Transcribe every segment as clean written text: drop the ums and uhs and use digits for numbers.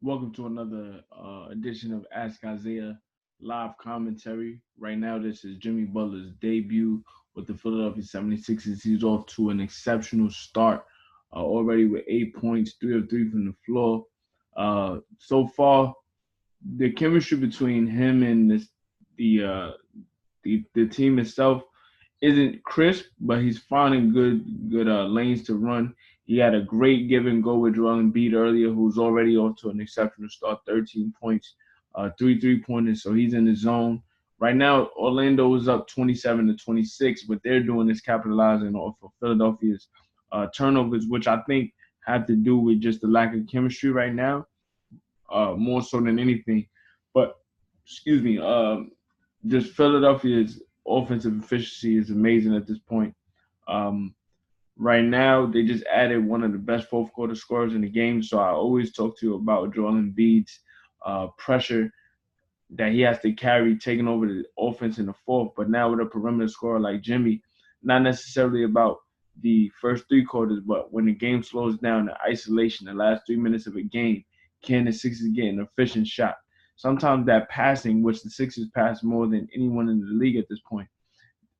Welcome to another edition of Ask Isaiah live commentary. Right now, this is Jimmy Butler's debut with the Philadelphia 76ers. He's off to an exceptional start already with 8 points, 3 of 3 from the floor. So far, the chemistry between him and the, uh, the team itself isn't crisp, but he's finding good lanes to run. He had a great give and go with Joel Embiid earlier, who's already off to an exceptional start, 13 points, three pointers, so he's in the zone. Right now, Orlando is up 27-26. What they're doing is capitalizing off of Philadelphia's turnovers, which I think have to do with just the lack of chemistry right now, more so than anything. But excuse me, just Philadelphia's offensive efficiency is amazing at this point. Um, right now, they just added one of the best fourth quarter scorers in the game. So I always talk to you about Joel Embiid's pressure that he has to carry taking over the offense in the fourth. But now with a perimeter scorer like Jimmy, not necessarily about the first three quarters, but when the game slows down, the isolation, the last 3 minutes of a game, can the Sixers get an efficient shot? Sometimes that passing, which the Sixers pass more than anyone in the league at this point,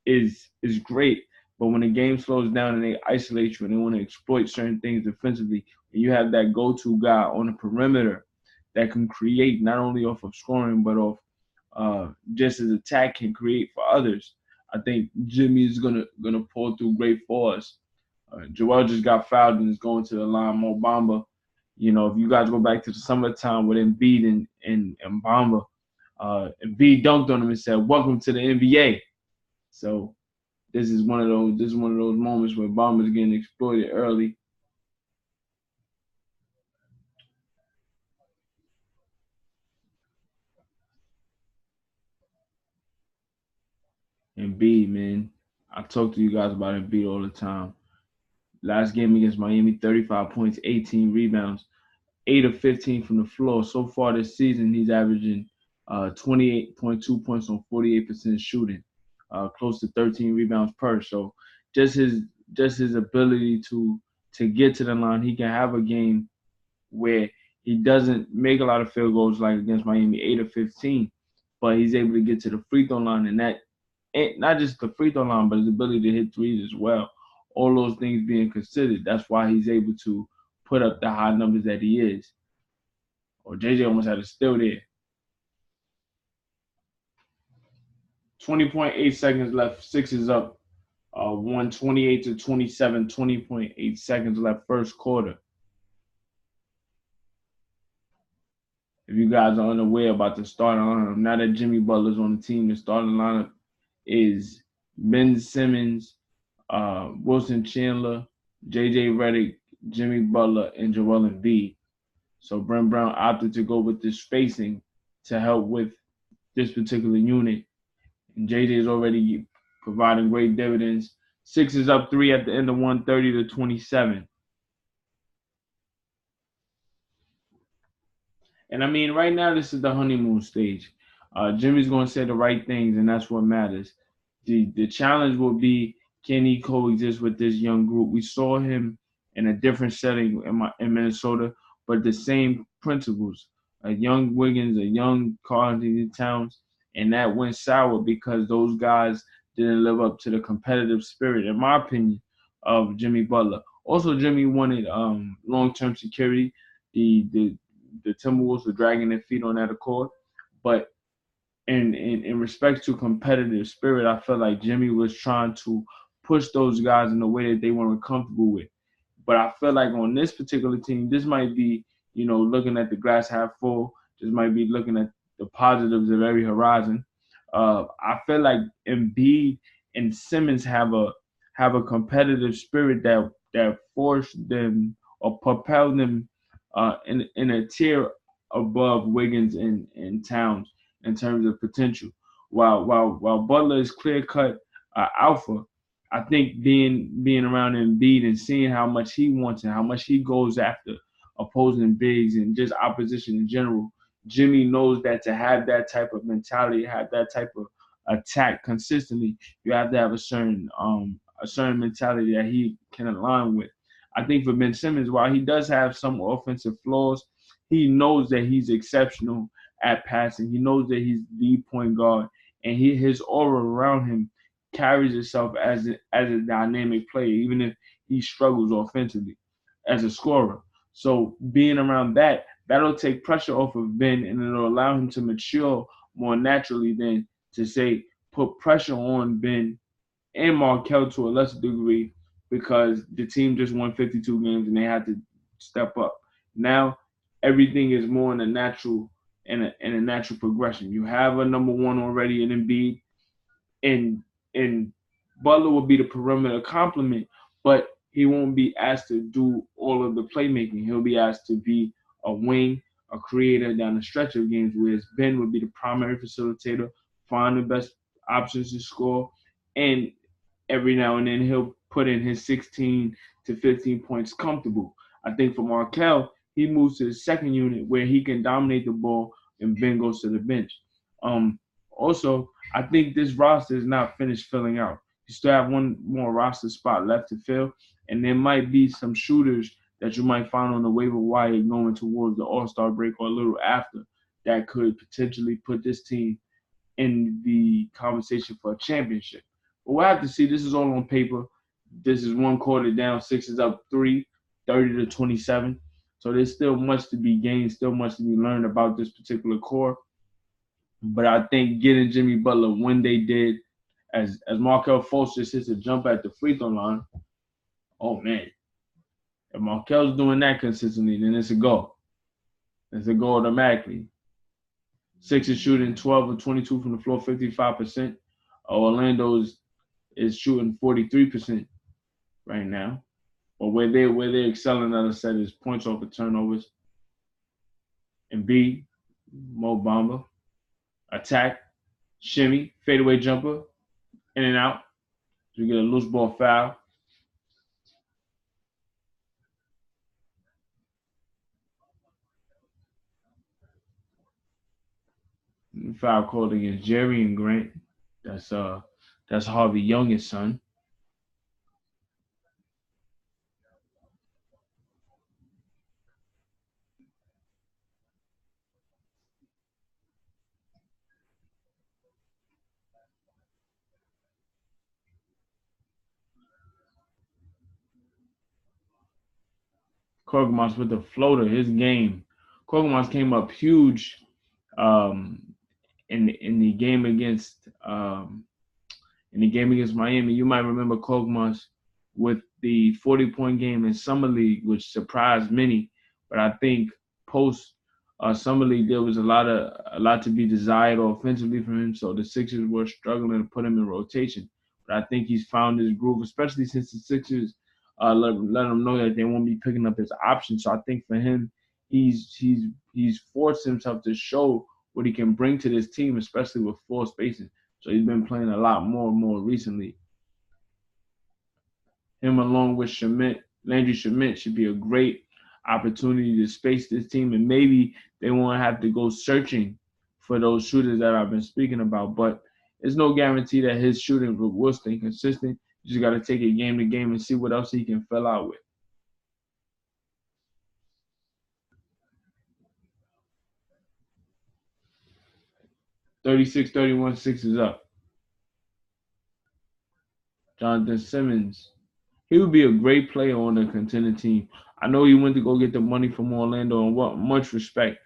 is great. But when the game slows down and they isolate you and they want to exploit certain things defensively, and you have that go-to guy on the perimeter that can create not only off of scoring but off just as attack can create for others. I think Jimmy is gonna pull through great for us. Joel just got fouled and is going to the line. Mo Bamba, if you guys go back to the summertime with Embiid and Bamba, Embiid dunked on him and said, "Welcome to the NBA." So this is one of those moments where Bamba's getting exploited early. Embiid, man, I talk to you guys about Embiid all the time. Last game against Miami, 35 points, 18 rebounds, 8 of 15 from the floor. So far this season, he's averaging 28.2 points on 48% shooting, close to 13 rebounds per. So just his just his ability to get to the line, he can have a game where he doesn't make a lot of field goals like against Miami, 8 of 15, but he's able to get to the free throw line, and that not just the free throw line, but his ability to hit threes as well. All those things being considered, that's why he's able to put up the high numbers that he is. Or JJ almost had a steal there. 20.8 seconds left. Six is up. 128-27. 20.8 seconds left. First quarter. If you guys are unaware about the starting lineup, now that Jimmy Butler's on the team, the starting lineup is Ben Simmons, Wilson Chandler, J.J. Reddick, Jimmy Butler, and Joel Embiid. So Brent Brown opted to go with this spacing to help with this particular unit. And J.J. is already providing great dividends. Six is up 3 at the end of 130-27. And I mean, right now, this is the honeymoon stage. Jimmy's going to say the right things, and that's what matters. The challenge will be, can he coexist with this young group? We saw him in a different setting in Minnesota, but the same principles. A young Wiggins, a young Karl-Anthony Towns, and that went sour because those guys didn't live up to the competitive spirit, in my opinion, of Jimmy Butler. Also, Jimmy wanted long-term security. The Timberwolves were dragging their feet on that accord, but in respect to competitive spirit, I felt like Jimmy was trying to push those guys in a way that they weren't comfortable with. But I feel like on this particular team, this might be, looking at the glass half full. This might be looking at the positives of every horizon. I feel like Embiid and Simmons have a competitive spirit that forced them or propelled them in a tier above Wiggins and Towns in terms of potential. While Butler is clear cut alpha, I think being around Embiid and seeing how much he wants and how much he goes after opposing bigs and just opposition in general, Jimmy knows that to have that type of mentality, have that type of attack consistently, you have to have a certain mentality that he can align with. I think for Ben Simmons, while he does have some offensive flaws, he knows that he's exceptional at passing. He knows that he's the point guard, and his aura around him carries itself as a dynamic player, even if he struggles offensively as a scorer. So being around that'll take pressure off of Ben, and it'll allow him to mature more naturally than to say put pressure on Ben and Markel to a lesser degree because the team just won 52 games and they had to step up. Now everything is more in a natural progression. You have a number one already in Embiid, and and Butler will be the perimeter complement, but he won't be asked to do all of the playmaking. He'll be asked to be a wing, a creator down the stretch of games, whereas Ben would be the primary facilitator, find the best options to score, and every now and then he'll put in his 16 to 15 points comfortable. I think for Markel, he moves to the second unit where he can dominate the ball and Ben goes to the bench. Also, I think this roster is not finished filling out. You still have one more roster spot left to fill, and there might be some shooters that you might find on the waiver wire going towards the All-Star break or a little after that could potentially put this team in the conversation for a championship. But we'll have to see. This is all on paper. This is one quarter down, Sixers up 30 to 27. So there's still much to be gained, still much to be learned about this particular core. But I think getting Jimmy Butler when they did, as Markel Fultz just hits a jump at the free throw line, oh man. If Markel's doing that consistently, then it's a go. It's a go automatically. Sixers shooting 12 or 22 from the floor, 55%. Orlando's is shooting 43% right now. But where they're excelling, as I said, is points off of turnovers. Embiid, Mo Bamba, attack, shimmy, fadeaway jumper, in and out. You get a loose ball foul. Foul called against Jerry and Grant. That's Harvey Young's son. Korkmaz with the floater, his game. Korkmaz came up huge um, in the game against Miami. You might remember Korkmaz with the 40-point game in Summer League, which surprised many. But I think post Summer League, there was a lot to be desired offensively from him. So the Sixers were struggling to put him in rotation. But I think he's found his groove, especially since the Sixers let him know that they won't be picking up his option. So I think for him, he's forced himself to show what he can bring to this team, especially with floor spacing. So he's been playing a lot more recently. Him along with Landry Shamet should be a great opportunity to space this team, and maybe they won't have to go searching for those shooters that I've been speaking about. But there's no guarantee that his shooting will stay consistent. You just got to take it game to game and see what else he can fill out with. 36-31, 6 is up. Jonathan Simmons, he would be a great player on a contending team. I know he went to go get the money from Orlando, and what much respect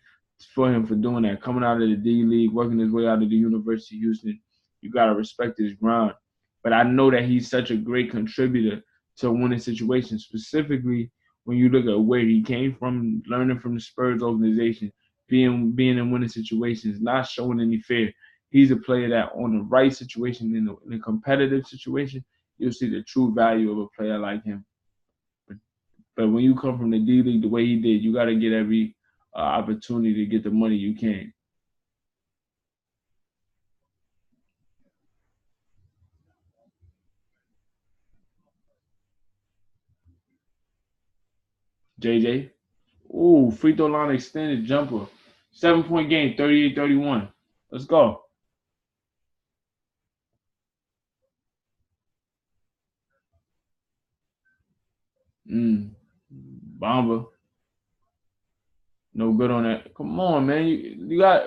for him for doing that. Coming out of the D League, working his way out of the University of Houston, you gotta respect his grind. But I know that he's such a great contributor to winning situations, specifically when you look at where he came from, learning from the Spurs organization, being in winning situations, not showing any fear. He's a player that on the right situation, in a competitive situation, you'll see the true value of a player like him. But when you come from the D League the way he did, you got to get every opportunity to get the money you can. JJ, ooh, free throw line extended jumper. 7-point game, 38-31. Let's go. Mm. Bamba, no good on that. Come on, man. You got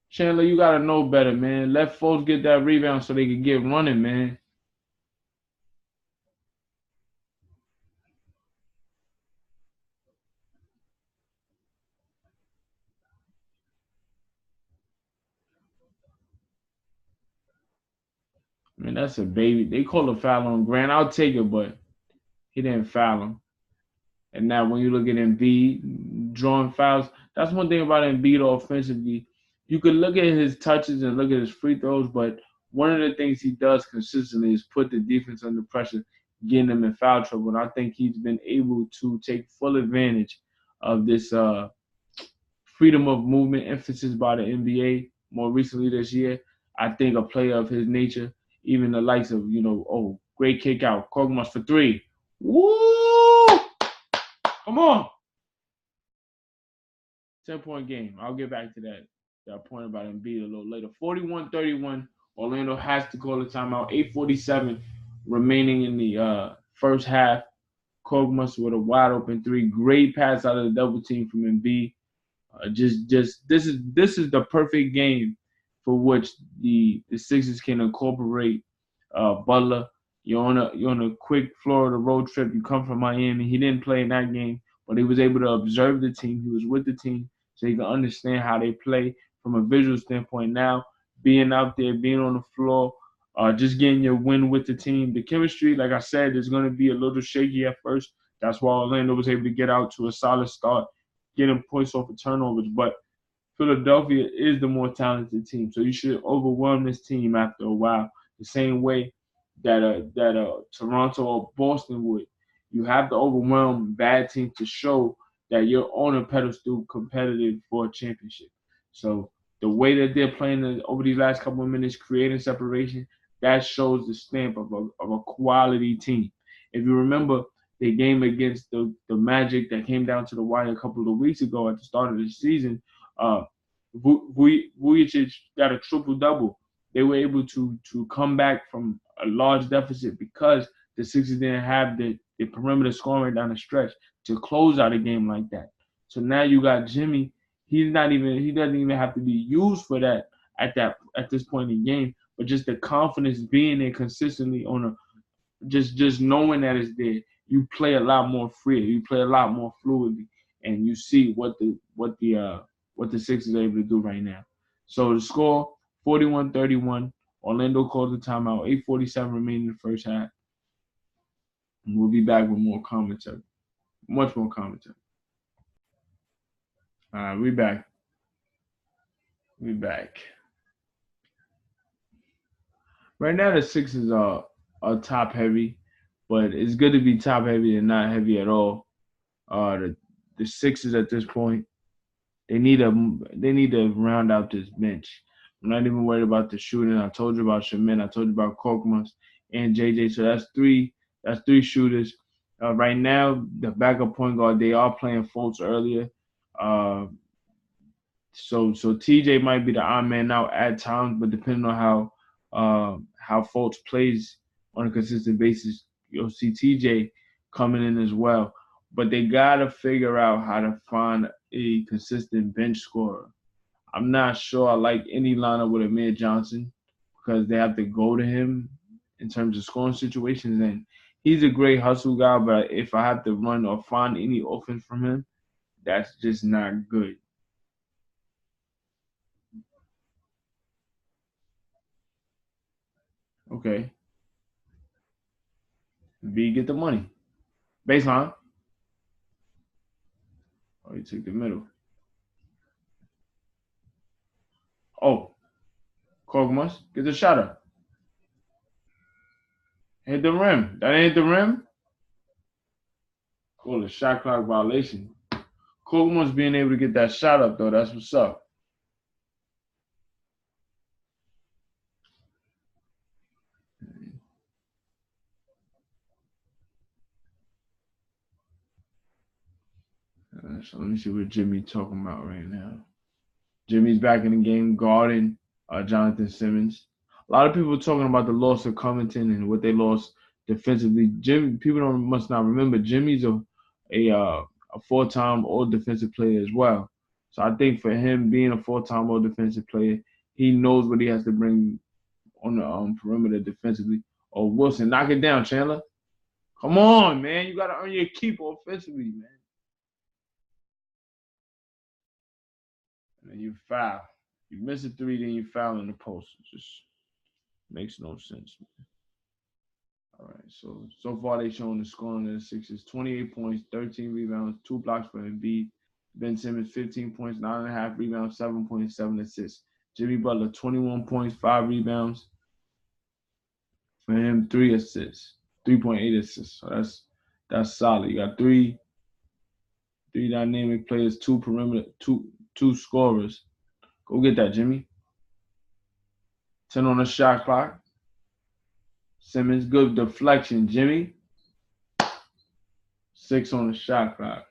Chandler. You got to know better, man. Let folks get that rebound so they can get running, man. I mean, that's a baby. They call a foul on Grant. I'll take it, but he didn't foul him. And now when you look at Embiid drawing fouls, that's one thing about Embiid offensively. You could look at his touches and look at his free throws, but one of the things he does consistently is put the defense under pressure, getting them in foul trouble. And I think he's been able to take full advantage of this freedom of movement emphasis by the NBA more recently this year. I think a player of his nature, even the likes of, great kick out, Kogmas for three. Woo! Come on. 10-point game. I'll get back to that point about Embiid a little later. 41-31. Orlando has to call a timeout. 8:47 remaining in the first half. Kogmas with a wide open three. Great pass out of the double team from Embiid. Just this is the perfect game for which the Sixers can incorporate Butler. You're on a quick Florida road trip. You come from Miami. He didn't play in that game, but he was able to observe the team. He was with the team, so he can understand how they play from a visual standpoint. Now, being out there, being on the floor, just getting your win with the team. The chemistry, like I said, is going to be a little shaky at first. That's why Orlando was able to get out to a solid start, getting points off of turnovers. But Philadelphia is the more talented team, so you should overwhelm this team after a while. The same way that Toronto or Boston would. You have to overwhelm bad teams to show that you're on a pedestal competitive for a championship. So the way that they're playing over these last couple of minutes, creating separation, that shows the stamp of a quality team. If you remember the game against the Magic that came down to the wire a couple of weeks ago at the start of the season, Vucevic got a triple-double. They were able to come back from a large deficit because the Sixers didn't have the perimeter scoring down the stretch to close out a game like that. So now you got Jimmy. He doesn't even have to be used for that at this point in the game, but just the confidence being there consistently on a just knowing that it's there, you play a lot more free. You play a lot more fluidly, and you see what the Sixers are able to do right now. So the score 41-31. Orlando called the timeout. 8:47 remaining in the first half. And we'll be back with more commentary, much more commentary. All right, we back. We back. Right now the Sixers are top heavy, but it's good to be top heavy and not heavy at all. The Sixers at this point, they need to round out this bench. I'm not even worried about the shooting. I told you about Shaman. I told you about Korkmaz and JJ. So that's three shooters. Right now, the backup point guard, they are playing Fultz earlier. So TJ might be the odd man out at times, but depending on how Fultz plays on a consistent basis, you'll see TJ coming in as well. But they gotta figure out how to find a consistent bench scorer. I'm not sure I like any lineup with Amir Johnson because they have to go to him in terms of scoring situations. And he's a great hustle guy, but if I have to run or find any offense from him, that's just not good. Okay. B, get the money. Baseline. Oh, you took the middle. Oh, Korkmaz, get the shot up. Hit the rim. That ain't the rim. Call a shot clock violation. Korkmaz being able to get that shot up, though, that's what's up. So let me see what Jimmy's talking about right now. Jimmy's back in the game guarding Jonathan Simmons. A lot of people talking about the loss of Covington and what they lost defensively. People must not remember Jimmy's a four-time All Defensive Player as well. So I think for him being a four-time All Defensive Player, he knows what he has to bring on the perimeter defensively. Oh, Wilson, knock it down, Chandler. Come on, man. You got to earn your keep offensively, man. And then you foul. You miss a three, then you foul in the post. It just makes no sense, man. All right, so far they showing the scoring of the Sixers: 28 points, 13 rebounds, 2 blocks for Embiid. Ben Simmons 15 points, 9.5 rebounds, 7.7 assists. Jimmy Butler 21 points, 5 rebounds for him, 3 assists, 3.8 assists. So that's solid. You got three dynamic players, two perimeter, two scorers. Go get that, Jimmy. 10 on the shot clock. Simmons, good deflection, Jimmy. 6 on the shot clock.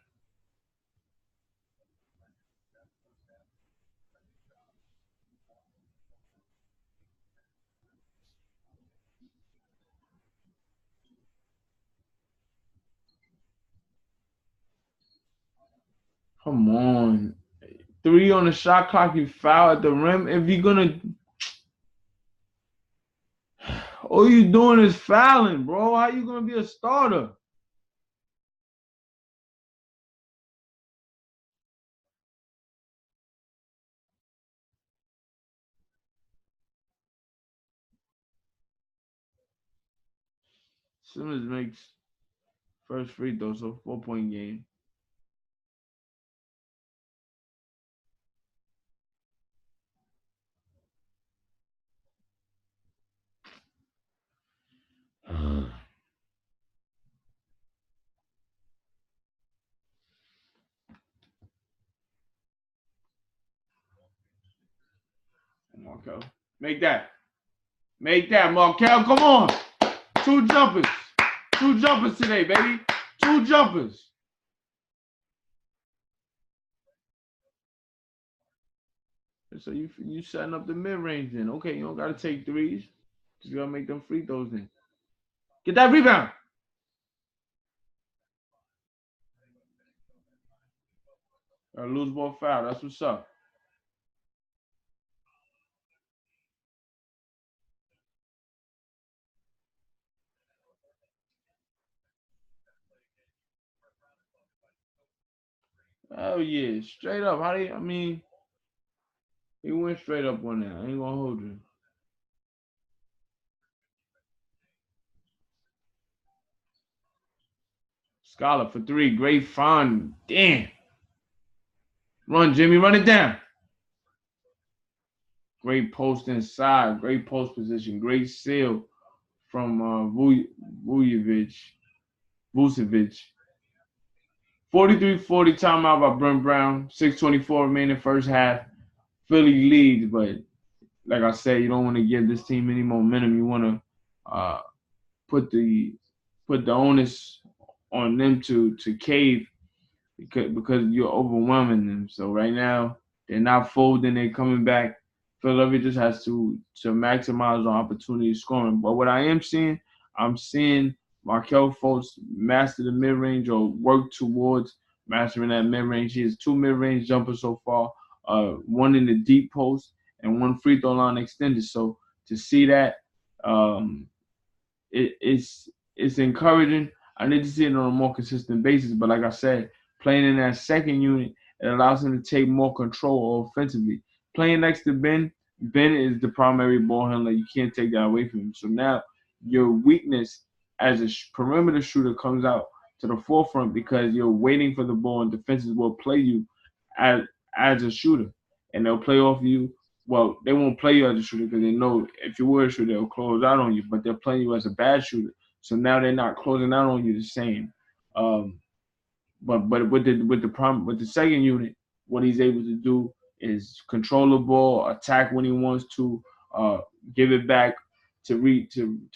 Come on. 3 on the shot clock, you foul at the rim. If you're gonna, all you doing is fouling, bro. How you gonna be a starter? Simmons makes first free throw, so 4-point game. Markel, make that. Make that, Markel. Come on. 2 jumpers. 2 jumpers today, baby. 2 jumpers. So you setting up the mid range then. Okay, you don't gotta take threes. Just gotta make them free throws then. Get that rebound. Lose ball foul. That's what's up. Oh yeah, straight up. How do you? I mean, he went straight up on that. I ain't gonna hold you. Scholar for 3. Great find. Damn. Run, Jimmy. Run it down. Great post inside. Great post position. Great seal from Vucevic. Vucevic. 43-40 timeout by Brent Brown. 6:24 remaining first half. Philly leads, but like I said, you don't want to give this team any momentum. You want to put the onus on them to cave because you're overwhelming them. So right now they're not folding, they're coming back. Philadelphia just has to maximize on opportunity scoring. But what I am seeing, I'm seeing Markel Fultz master the mid range or work towards mastering that mid range. He has 2 mid range jumpers so far, 1 in the deep post and 1 free throw line extended. So to see that, it's encouraging. I need to see it on a more consistent basis. But like I said, playing in that second unit, it allows him to take more control offensively. Playing next to Ben is the primary ball handler. You can't take that away from him. So now your weakness as a perimeter shooter comes out to the forefront because you're waiting for the ball and defenses will play you as a shooter. And they'll play off you. Well, they won't play you as a shooter because they know if you were a shooter, they'll close out on you. But they're playing you as a bad shooter. So now they're not closing out on you the same. But with the second unit, what he's able to do is control the ball, attack when he wants to, give it back to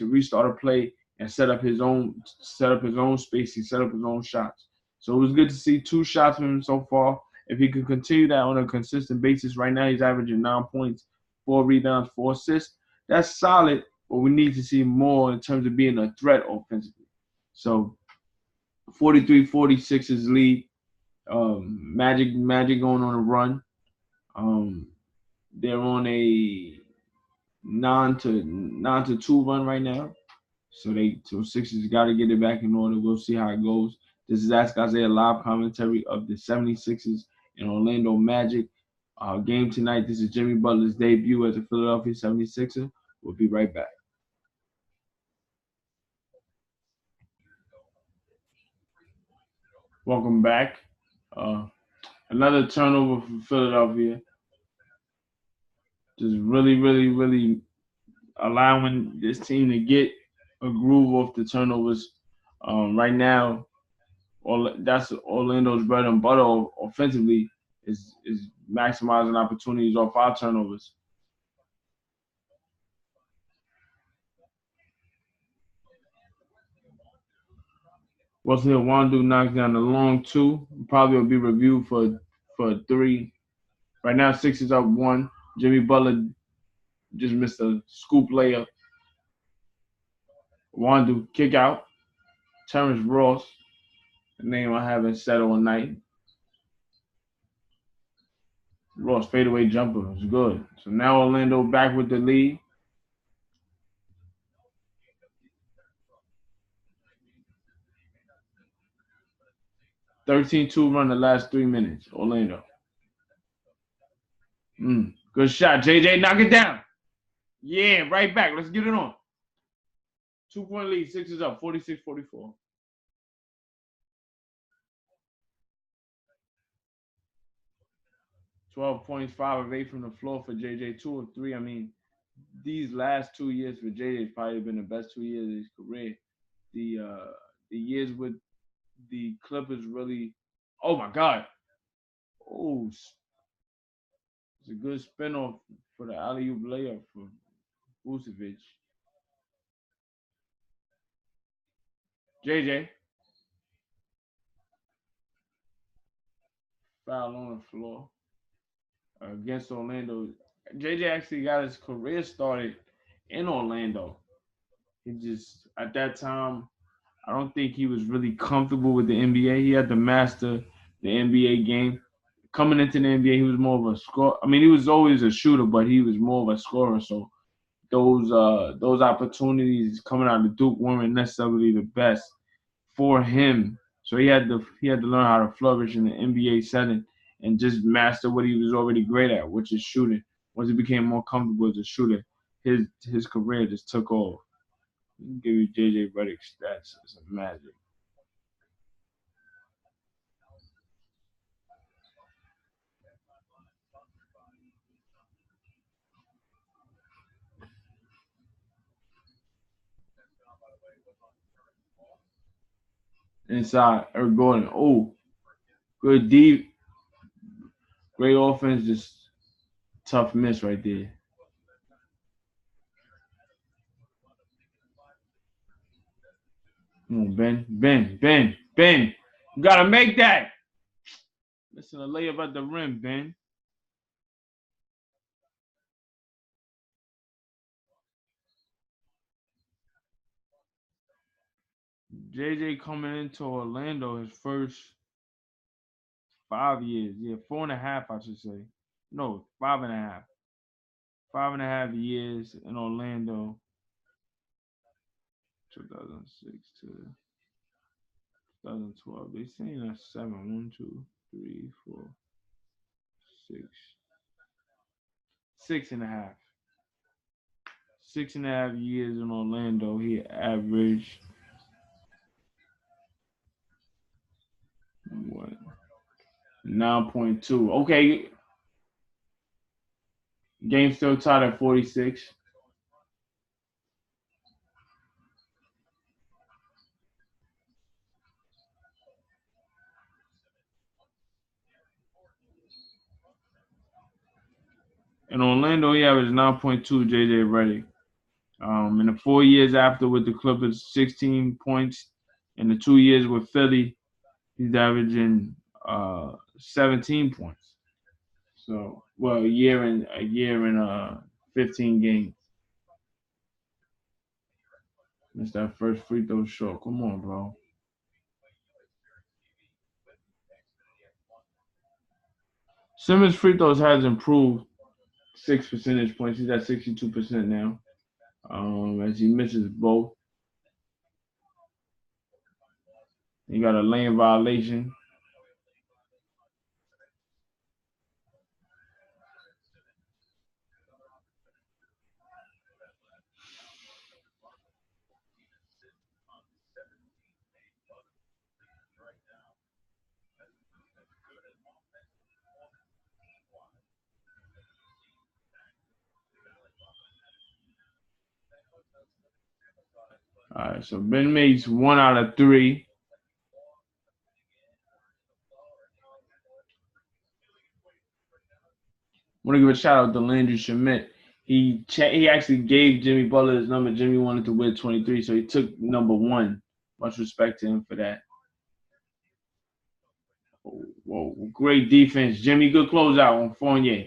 restart a play and set up his own spacing, set up his own shots. So it was good to see 2 shots from him so far. If he could continue that on a consistent basis, right now he's averaging 9 points, 4 rebounds, 4 assists. That's solid, but we need to see more in terms of being a threat offensively. So 43-46 lead. Magic going on a run. Um, they're on a 9-2 run right now. So Sixers got to get it back in order. We'll see how it goes. This is Ask Isaiah live commentary of the 76ers and Orlando Magic game tonight. This is Jimmy Butler's debut as a Philadelphia 76er. We'll be right back. Welcome back. Another turnover for Philadelphia. Just really allowing this team to get a groove off the turnovers. Right now, that's Orlando's bread and butter offensively is maximizing opportunities off our turnovers. Wesley Wandu knocks down the long two. Probably will be reviewed for three. Right now, Sixers up one. Jimmy Butler just missed a scoop layup. Wandu kick out. Terrance Ross, a name I haven't said all night. Ross fadeaway jumper was good. So now Orlando back with the lead. 13-2 run the last 3 minutes. Orlando. Good shot. JJ, knock it down. Yeah, right back. Let's get it on. 2-point lead. Sixers up. 46-44. 12 points, 5 of 8 from the floor for JJ. 2 of 3. I mean, these last 2 years for JJ has probably been the best 2 years of his career. The years with the Clippers really. Oh my God. Oh, it's a good spinoff for the alley-oop layup for Vucevic. JJ foul on the floor against Orlando. JJ actually got his career started in Orlando. He just at that time, I don't think he was really comfortable with the NBA. He had to master the NBA game. Coming into the NBA, he was more of a scorer. I mean, he was always a shooter, but he was more of a scorer. So those opportunities coming out of Duke weren't necessarily the best for him. So he had to learn how to flourish in the NBA setting and just master what he was already great at, which is shooting. Once he became more comfortable as a shooter, his career just took off. I'll give you JJ Reddick stats. It's a magic. Inside, Eric Gordon. Oh, good deep, great offense. Just tough miss right there. Come on, Ben. You gotta make that. Listen, a layup at the rim, Ben. JJ coming into Orlando his first 5 years. Yeah, 4.5, I should say. No, 5.5. 5.5 years in Orlando, 2006 to 2012. They saying that's 7. 1, 2, 3, 4, 6. 6.5. 6.5 years in Orlando. He averaged what 9.2. Okay, game still tied at 46. In Orlando, he averaged 9.2. JJ Reddick. In the 4 years after with the Clippers, 16 points. In the 2 years with Philly, he's averaging 17 points. So, well, a year and 15 games. Missed that first free throw short. Come on, bro. Simmons' free throws has improved 6 percentage points. He's at 62% now. As he misses both. He got a lane violation. All right, so Ben makes 1 out of 3. I want to give a shout out to Landry Shamet. He actually gave Jimmy Butler his number. Jimmy wanted to wear 23, so he took number 1. Much respect to him for that. Whoa, great defense. Jimmy, good closeout on Fournier.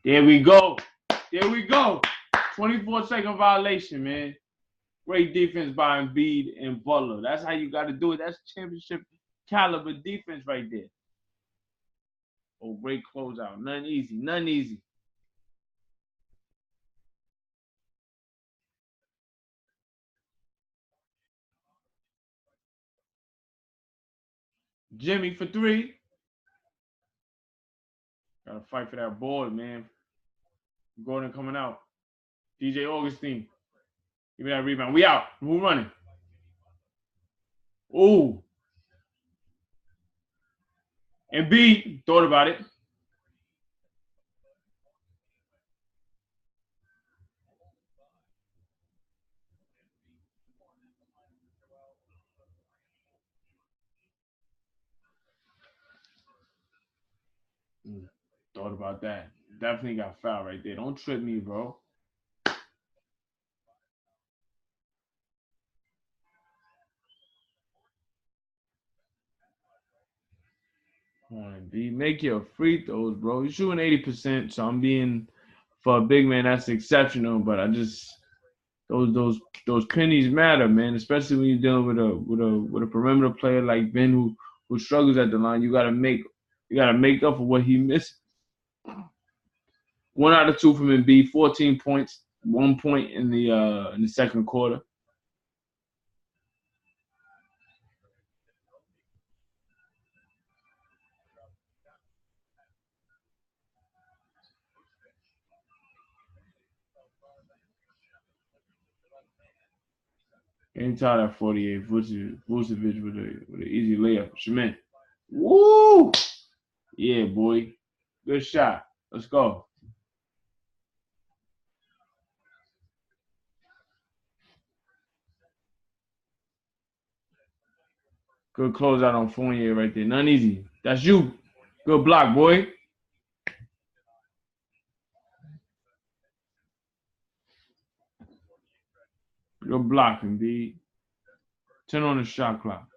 There we go. 24-second violation, man. Great defense by Embiid and Butler. That's how you got to do it. That's championship caliber defense right there. Oh, great closeout. Nothing easy. Jimmy for 3. Gotta fight for that board, man. Gordon coming out. DJ Augustine. Give me that rebound. We out. Who running? Ooh. Embiid thought about it. Thought about that. Definitely got fouled right there. Don't trip me, bro. Come on, B. Make your free throws, bro. You're shooting 80%, so I'm being for a big man, that's exceptional. But I just those pennies matter, man. Especially when you're dealing with a perimeter player like Ben who struggles at the line. You gotta make up for what he missed. 1 out of 2 from Embiid, 14 points, 1 point in the second quarter. Anytime at 48, Vucevic with an easy layup. Shaman. Woo! Yeah, boy. Good shot. Let's go. Good closeout on Fournier right there. Nothing easy. That's you. Good block, boy. Good block, Embiid. 10 on the shot clock.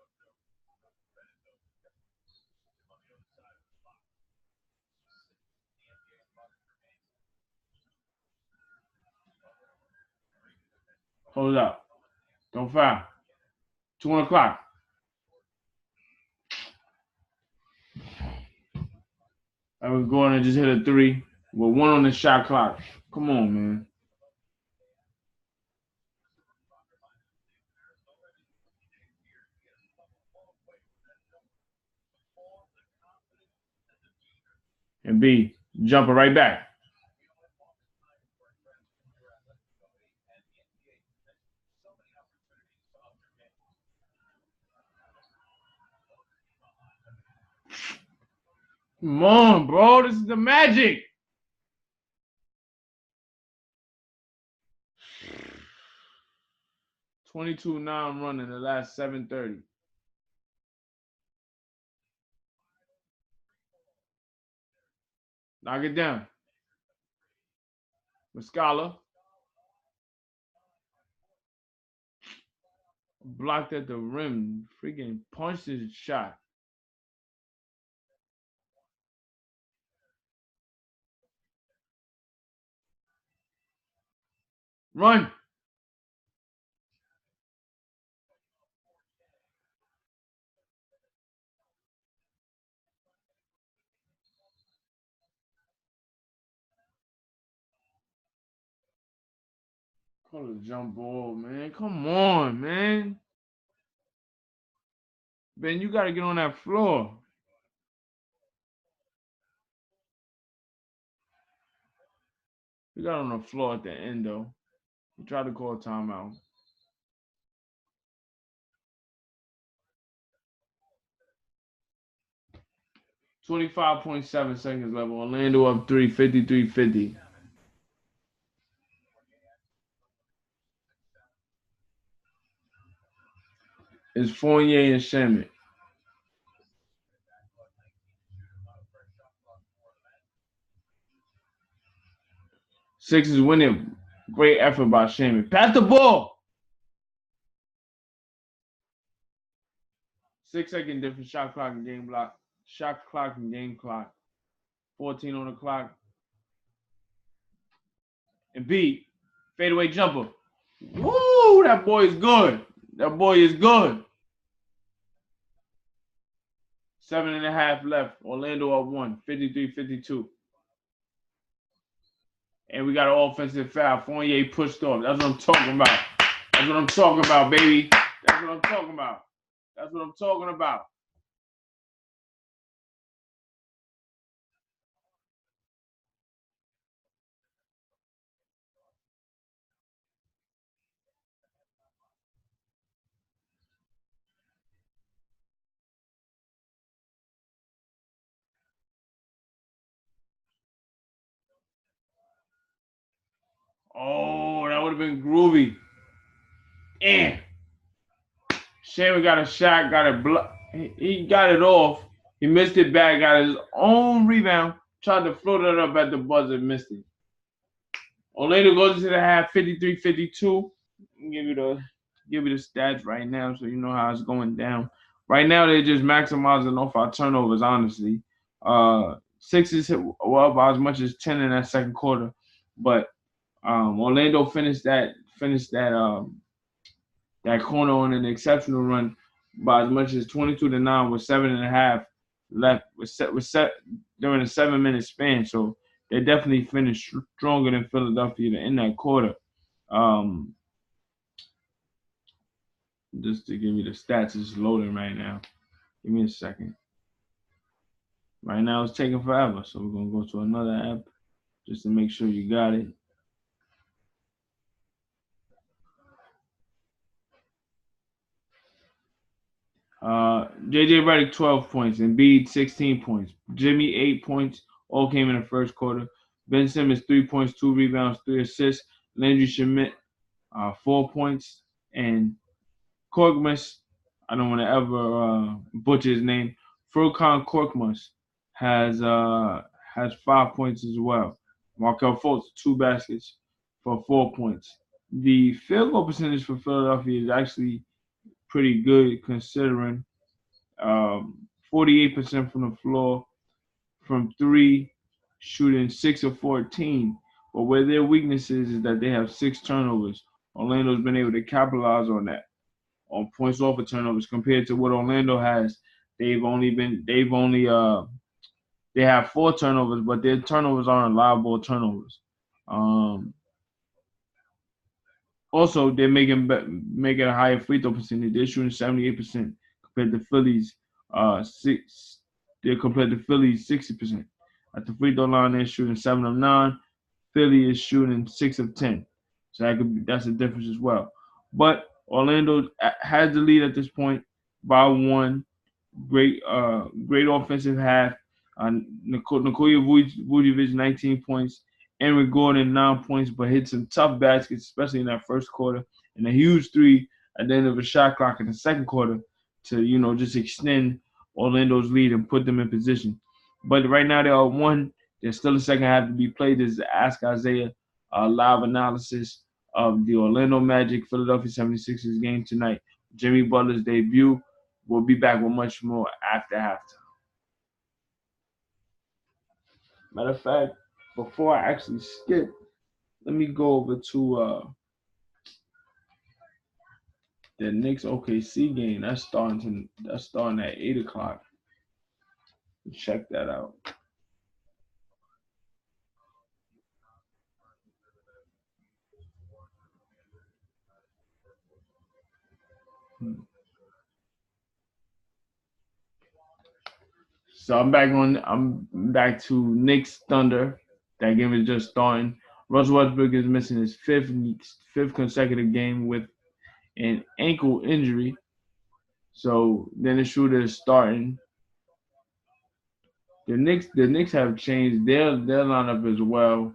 Hold up. Don't foul. 2 on the clock. I was going and just hit a 3 with 1 on the shot clock. Come on, man. And B, jumping right back. Come on, bro. This is the magic. 22-9 run in the last 7:30. Knock it down. Muscala. Blocked at the rim. Freaking punched his shot. Run. Call a jump ball, man. Come on, man. Ben, you gotta get on that floor. We got on the floor at the end though. He tried to call a timeout. 25.7 seconds left. Orlando up 3, 53-50. It's Fournier and Shaman. Sixers winning. Great effort by Shaman. Pass the ball. 6-second difference. Shot clock and game block. Shot clock and game clock. 14 on the clock. Embiid. Fadeaway jumper. Woo! That boy is good. That boy is good. 7.5 left. Orlando up 1. 53-52. And we got an offensive foul. Fournier pushed off. That's what I'm talking about. That's what I'm talking about, baby. That's what I'm talking about. That's what I'm talking about. Oh, that would have been groovy. Damn. Shaman got a shot, got it blocked. He got it off. He missed it back, got his own rebound, tried to float it up at the buzzer, missed it. Orlando goes into the half 53-52. Give you the stats right now so you know how it's going down. Right now they're just maximizing off our turnovers, honestly. Sixers were up by as much as 10 in that second quarter, but Orlando finished that corner on an exceptional run by as much as 22-9 with 7.5 left was set during a 7-minute span. So they definitely finished stronger than Philadelphia in that quarter. Um, just to give you the stats, it's loading right now. Give me a second. Right now it's taking forever, so we're gonna go to another app just to make sure you got it. JJ Reddick 12 points, Embiid 16 points, Jimmy 8 points, all came in the first quarter. Ben Simmons 3 points, 2 rebounds, 3 assists. Landry Shamet 4 points, and Korkmaz, I don't want to ever butcher his name. Furkan Korkmaz has 5 points as well. Markel Fultz 2 baskets for 4 points. The field goal percentage for Philadelphia is actually pretty good considering 48% from the floor, from 3, shooting 6 of 14. But where their weakness is that they have 6 turnovers. Orlando's been able to capitalize on that, on points off of turnovers, compared to what Orlando has. They have 4 turnovers, but their turnovers aren't live ball turnovers. Um, Also, they're making a higher free throw percentage. They're shooting 78% compared to Phillies 6. They're compared to Phillies 60%. At the free throw line, they're shooting 7 of 9. Philly is shooting 6 of 10. So that's a difference as well. But Orlando has the lead at this point by 1. Great offensive half. Nikola Vucevic 19 points. Aaron Gordon 9 points, but hit some tough baskets, especially in that first quarter, and a huge 3 at the end of a shot clock in the second quarter to just extend Orlando's lead and put them in position. But right now they are 1. There's still a second half to be played. This is the Ask Isaiah live analysis of the Orlando Magic Philadelphia 76ers game tonight. Jimmy Butler's debut. We'll be back with much more after halftime. Matter of fact, before I actually skip, let me go over to the Knicks OKC game. That's starting at 8 o'clock. Check that out. So I'm back to Knicks Thunder. That game is just starting. Russell Westbrook is missing his fifth consecutive game with an ankle injury. So then the shooter is starting. The Knicks have changed their lineup as well.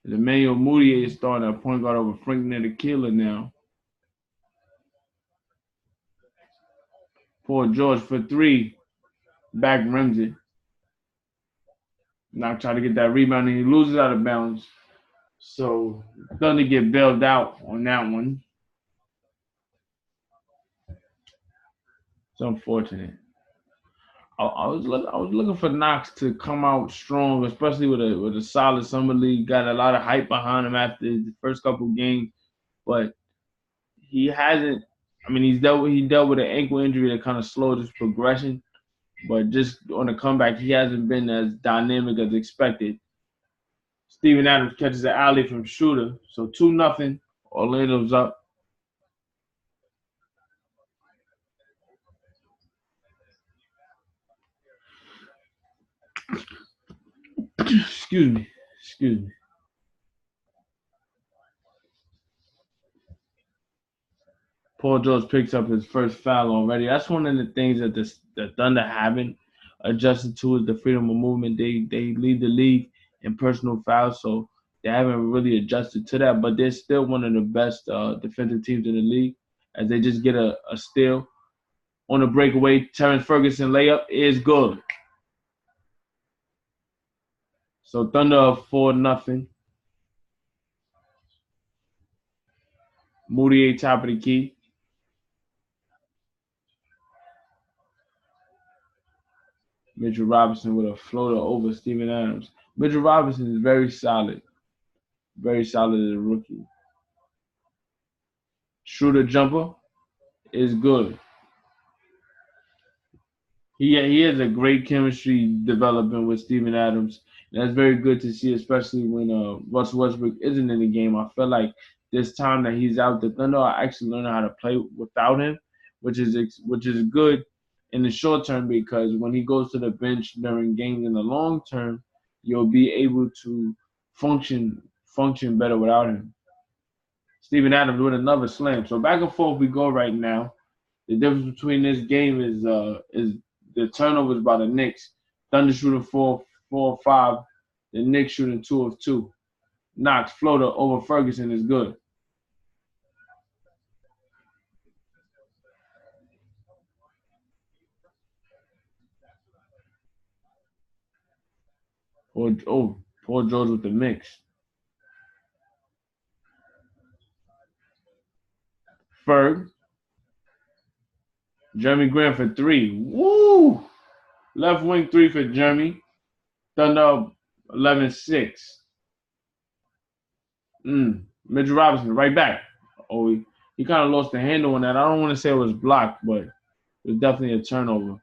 Emmanuel Mudiay is starting at point guard over Frank Ntilikina now. Paul George for three, back rims it. Now try to get that rebound and he loses out of bounds. So Thunder get bailed out on that one. It's unfortunate. I was looking for Knox to come out strong, especially with a solid summer league. Got a lot of hype behind him after the first couple of games, but he hasn't. I mean, he dealt with an ankle injury that kind of slowed his progression. But just on the comeback, he hasn't been as dynamic as expected. Steven Adams catches an alley from Shooter, so 2-0. Orlando's up. Excuse me. Excuse me. Paul George picks up his first foul already. That's one of the things that the Thunder haven't adjusted to is the freedom of movement. They lead the league in personal fouls, so they haven't really adjusted to that. But they're still one of the best defensive teams in the league, as they just get a steal on a breakaway. Terrance Ferguson layup is good. So Thunder up 4-0. Moutier top of the key. Mitchell Robinson with a floater over Steven Adams. Mitchell Robinson is very solid as a rookie. Shooter jumper is good. He has a great chemistry developing with Steven Adams. And that's very good to see, especially when Russell Westbrook isn't in the game. I feel like this time that he's out, the Thunder are actually learning how to play without him, which is good in the short term because when he goes to the bench during games in the long term, you'll be able to function better without him. Steven Adams with another slam. So back and forth we go right now. The difference between this game is the turnovers by the Knicks. Thunder shooting four of five. The Knicks shooting 2 of 2. Knox floater over Ferguson is good. Paul George with the mix. Ferg. Jeremy Grant for three. Woo! Left wing three for Jeremy. Thunder up 11-6. Mitchell Robinson right back. Oh, he kind of lost the handle on that. I don't want to say it was blocked, but it was definitely a turnover.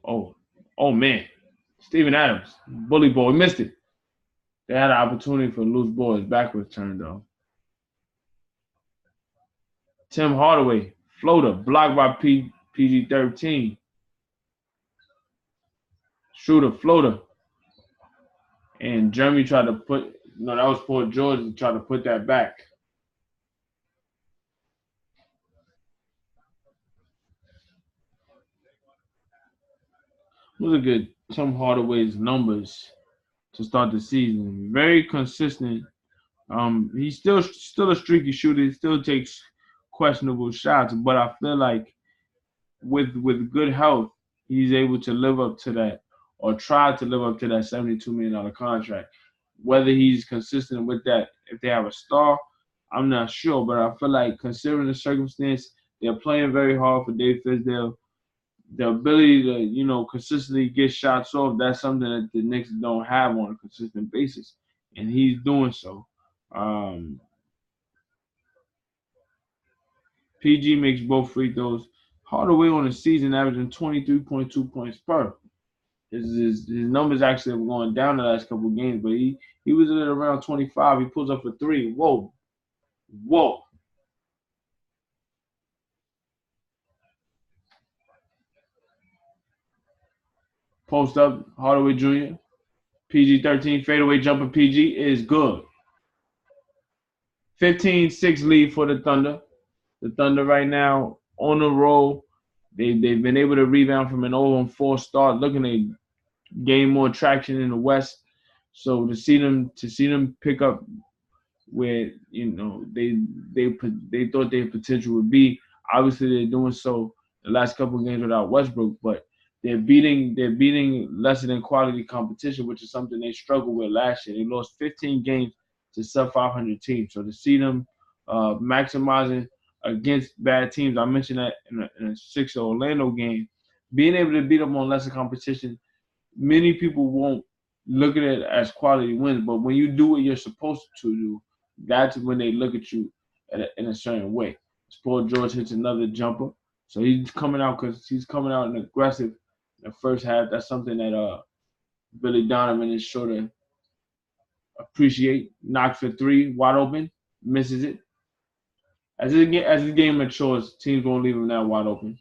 Oh, oh man. Steven Adams, bully boy, missed it. They had an opportunity for loose ball. His back was turned though. Tim Hardaway, floater, blocked by PG-13. Shooter, floater. And Jeremy tried to put, no, that was Paul George and tried to put that back. Look at Tim Hardaway's numbers to start the season. Very consistent. He's still a streaky shooter. He still takes questionable shots, but I feel like with good health, he's able to live up to that or try to live up to that $72 million contract. Whether he's consistent with that, if they have a star, I'm not sure. But I feel like considering the circumstance, they're playing very hard for Dave Fizdale. The ability to, consistently get shots off, that's something that the Knicks don't have on a consistent basis. And he's doing so. Um, PG makes both free throws. Hardaway on the season averaging 23.2 points per. His numbers actually have gone down the last couple of games, but he was at around 25. He pulls up for three. Whoa, whoa. Post up, Hardaway Jr. PG-13 fadeaway jumper PG is good. 15-6 lead for the Thunder. The Thunder right now on the roll. They've been able to rebound from an 0-4 start, looking to gain more traction in the West. So to see them pick up where they thought their potential would be. Obviously, they're doing so the last couple of games without Westbrook, but they're beating lesser than quality competition, which is something they struggled with last year. They lost 15 games to sub 500 teams. So to see them maximizing against bad teams, I mentioned that in a 6 Orlando game, being able to beat them on lesser competition, many people won't look at it as quality wins, but when you do what you're supposed to do, that's when they look at you in a certain way. Paul George hits another jumper, so he's coming out because he's coming out and aggressive in the first half. That's something that Billy Donovan is sure to appreciate. Knocks for three, wide open, misses it. As the game matures, teams won't leave him that wide open.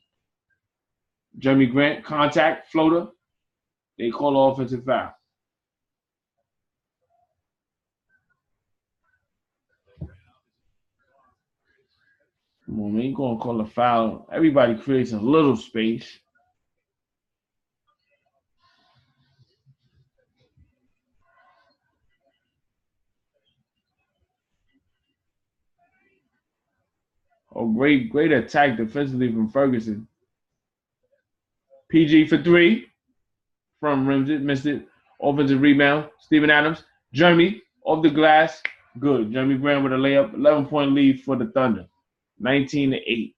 Jeremy Grant, contact, floater. They call offensive foul. Come on, man, you gonna call a foul. Everybody creates a little space. Oh, great attack defensively from Ferguson. PG for three from rims it, missed it. Offensive rebound. Steven Adams. Jeremy off the glass. Good. Jeremy Grant with a layup. 11-point lead for the Thunder. 19-8.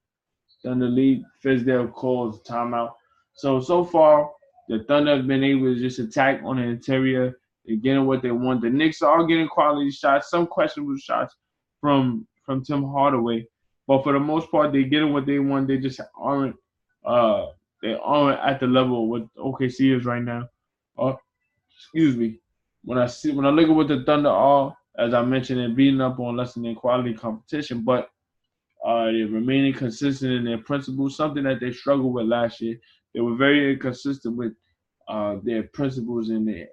Thunder lead. Fizdale calls timeout. So far, the Thunder have been able to just attack on the interior. They're getting what they want. The Knicks are getting quality shots, some questionable shots from Tim Hardaway. But for the most part, they're getting what they want. They just aren't uh they aren't at the level of what OKC is right now. Uh, excuse me. When I look at what the Thunder are, as I mentioned, they're beating up on less than quality competition, but they're remaining consistent in their principles, something that they struggled with last year. They were very inconsistent with their principles and their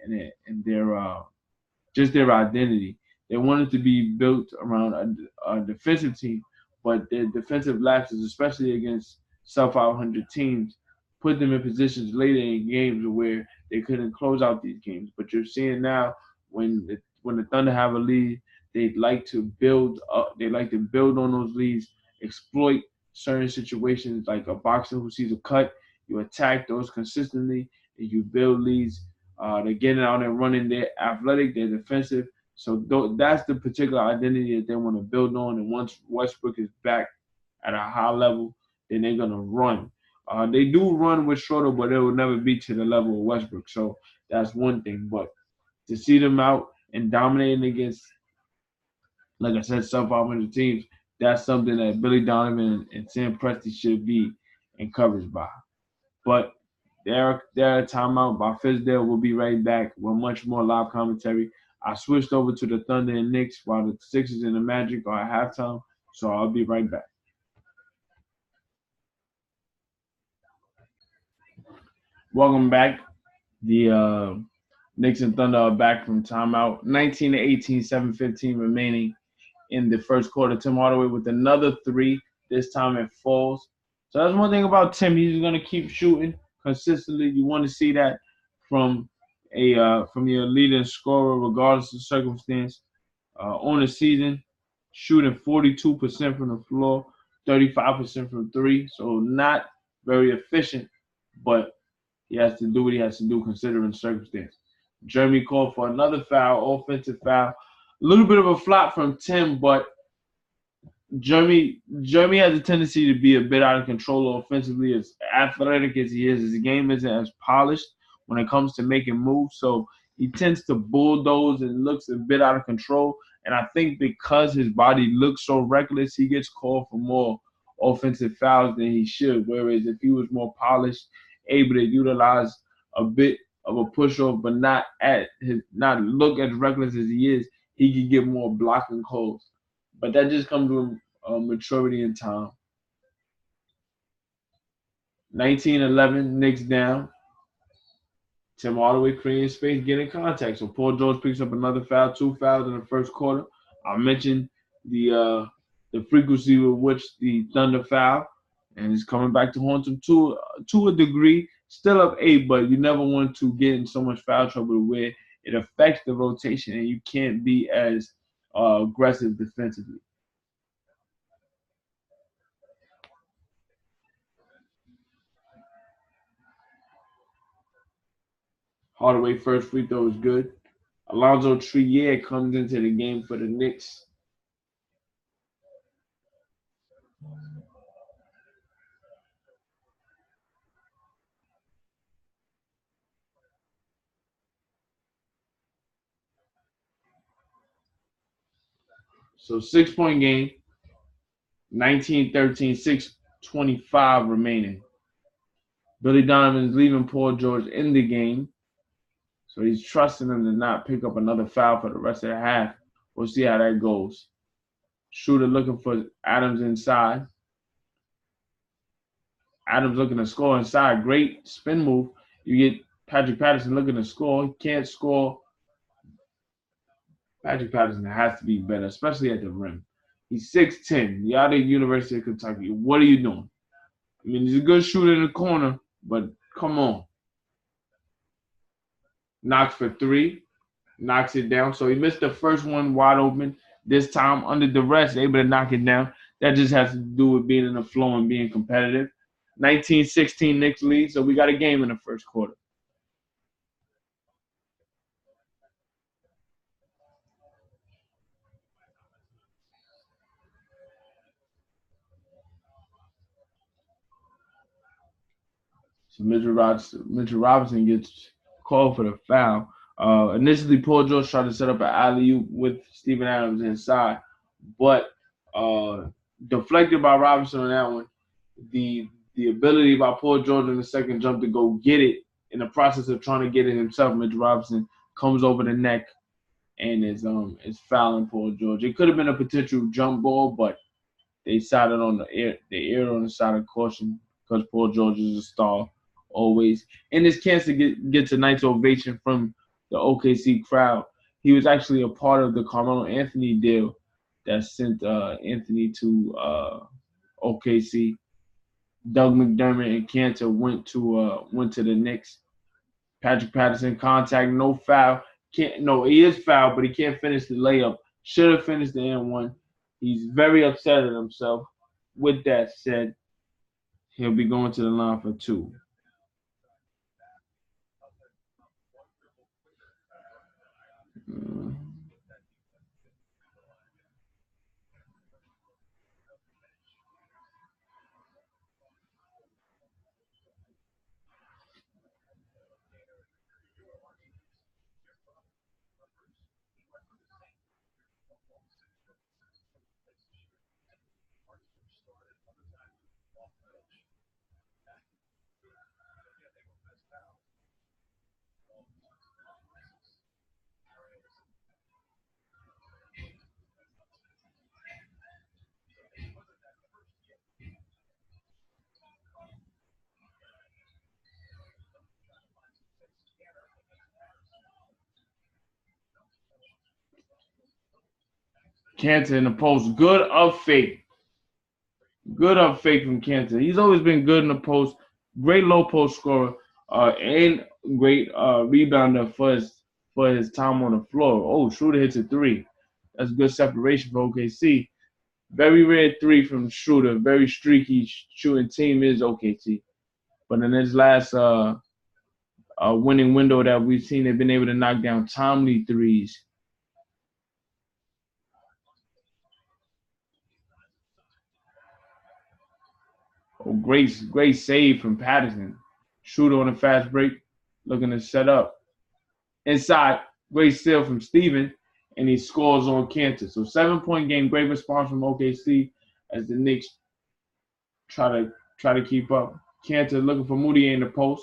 just their identity. They wanted to be built around a defensive team, but their defensive lapses, especially against sub 500 teams, put them in positions later in games where they couldn't close out these games. But you're seeing now when the Thunder have a lead, they like to build up. They like to build on those leads, exploit certain situations like a boxer who sees a cut. You attack those consistently, and you build leads. They're getting out and running. They're athletic. They're defensive. So that's the particular identity that they want to build on. And once Westbrook is back at a high level, then they're gonna run. They do run with Schroeder, but it will never be to the level of Westbrook. So that's one thing. But to see them out and dominating against, like I said, sub 500 teams, that's something that Billy Donovan and Sam Presti should be encouraged by. But they're a timeout by Fizdale. We'll be right back with much more live commentary. I switched over to the Thunder and Knicks while the Sixers and the Magic are at halftime. So I'll be right back. Welcome back. The Knicks and Thunder are back from timeout. 19-18, 7:15 remaining in the first quarter. Tim Hardaway with another three. This time it falls. So that's one thing about Tim. He's going to keep shooting consistently. You want to see that from from your leading scorer, regardless of circumstance. On the season, shooting 42% from the floor, 35% from three. So not very efficient, but he has to do what he has to do considering the circumstance. Jeremy called for another foul, offensive foul. A little bit of a flop from Tim, but Jeremy has a tendency to be a bit out of control offensively. As athletic as he is, his game isn't as polished when it comes to making moves. So he tends to bulldoze and looks a bit out of control. And I think because his body looks so reckless, he gets called for more offensive fouls than he should. Whereas if he was more polished, able to utilize a bit of a push-off, but not look as reckless as he is. He could get more blocking calls, but that just comes with maturity and time. 19-11, Knicks down. Tim Hardaway creating space, getting contact. So Paul George picks up another foul, 2 fouls in the first quarter. I mentioned the frequency with which the Thunder foul, and it's coming back to haunt them to a degree. Still up 8, but you never want to get in so much foul trouble where it affects the rotation and you can't be as aggressive defensively. Hardaway first free throw is good. Alonzo Trier comes into the game for the Knicks. So 6-point game, 19-13, 6:25 remaining. Billy Donovan's leaving Paul George in the game. So he's trusting him to not pick up another foul for the rest of the half. We'll see how that goes. Shooter looking for Adams inside. Adams looking to score inside. Great spin move. You get Patrick Patterson looking to score. He can't score. Patrick Patterson has to be better, especially at the rim. He's 6'10". You're out of University of Kentucky. What are you doing? I mean, he's a good shooter in the corner, but come on. Knocks for 3. Knocks it down. So he missed the first one wide open. This time, under duress, able to knock it down. That just has to do with being in the flow and being competitive. 19-16 Knicks lead, so we got a game in the first quarter. So Mitchell Robinson gets called for the foul. Initially, Paul George tried to set up an alley-oop with Steven Adams inside, but deflected by Robinson on that one. The ability by Paul George in the second jump to go get it in the process of trying to get it himself, Mitchell Robinson comes over the neck and is fouling Paul George. It could have been a potential jump ball, but they sided on they erred on the side of caution because Paul George is a star always. And his chance to get tonight's ovation from the OKC crowd. He was actually a part of the Carmelo Anthony deal that sent Anthony to OKC. Doug McDermott and Cantor went to the Knicks. Patrick Patterson contact, no foul. He is fouled, but he can't finish the layup. Should have finished the N1. He's very upset at himself. With that said, he'll be going to the line for 2. Cantor in the post. Good up fake. Good up fake from Cantor. He's always been good in the post. Great low post scorer. And great rebounder for his time on the floor. Oh, Schroeder hits a 3. That's good separation for OKC. Very rare 3 from Schroeder. Very streaky shooting team is OKC. But in his last winning window that we've seen, they've been able to knock down timely 3s. Oh, great save from Patterson. Shooter on a fast break, looking to set up. Inside, great steal from Steven, and he scores on Cantor. So 7-point game, great response from OKC as the Knicks try to keep up. Cantor looking for Moutier in the post.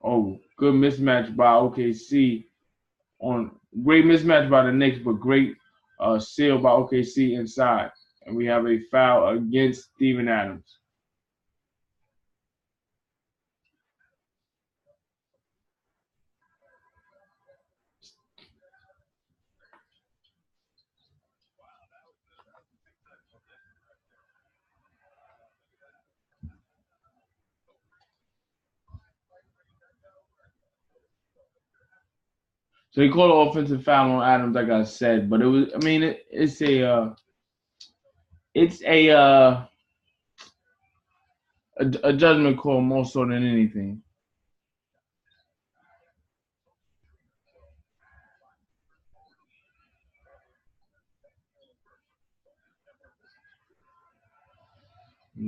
Oh, good mismatch by OKC on great mismatch by the Knicks, but great steal by OKC inside. And we have a foul against Steven Adams. So he called an offensive foul on Adams, like I said, but it was. I mean, it's a judgment call more so than anything.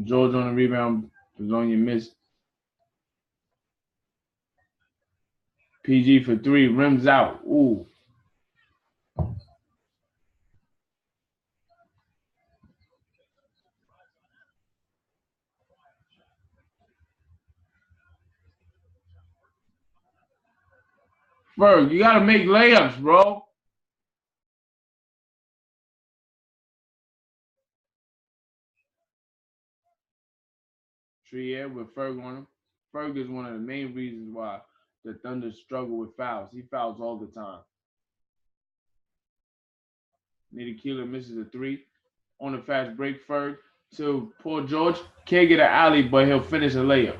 George on the rebound, Bezonia missed. PG for three, rims out. Ooh. Ferg, you gotta make layups, bro. Trier with Ferg on him. Ferg is one of the main reasons why the Thunder struggle with fouls. He fouls all the time. Nikola misses a three on a fast break. Ferg to Paul George. Can't get an alley, but he'll finish a layup.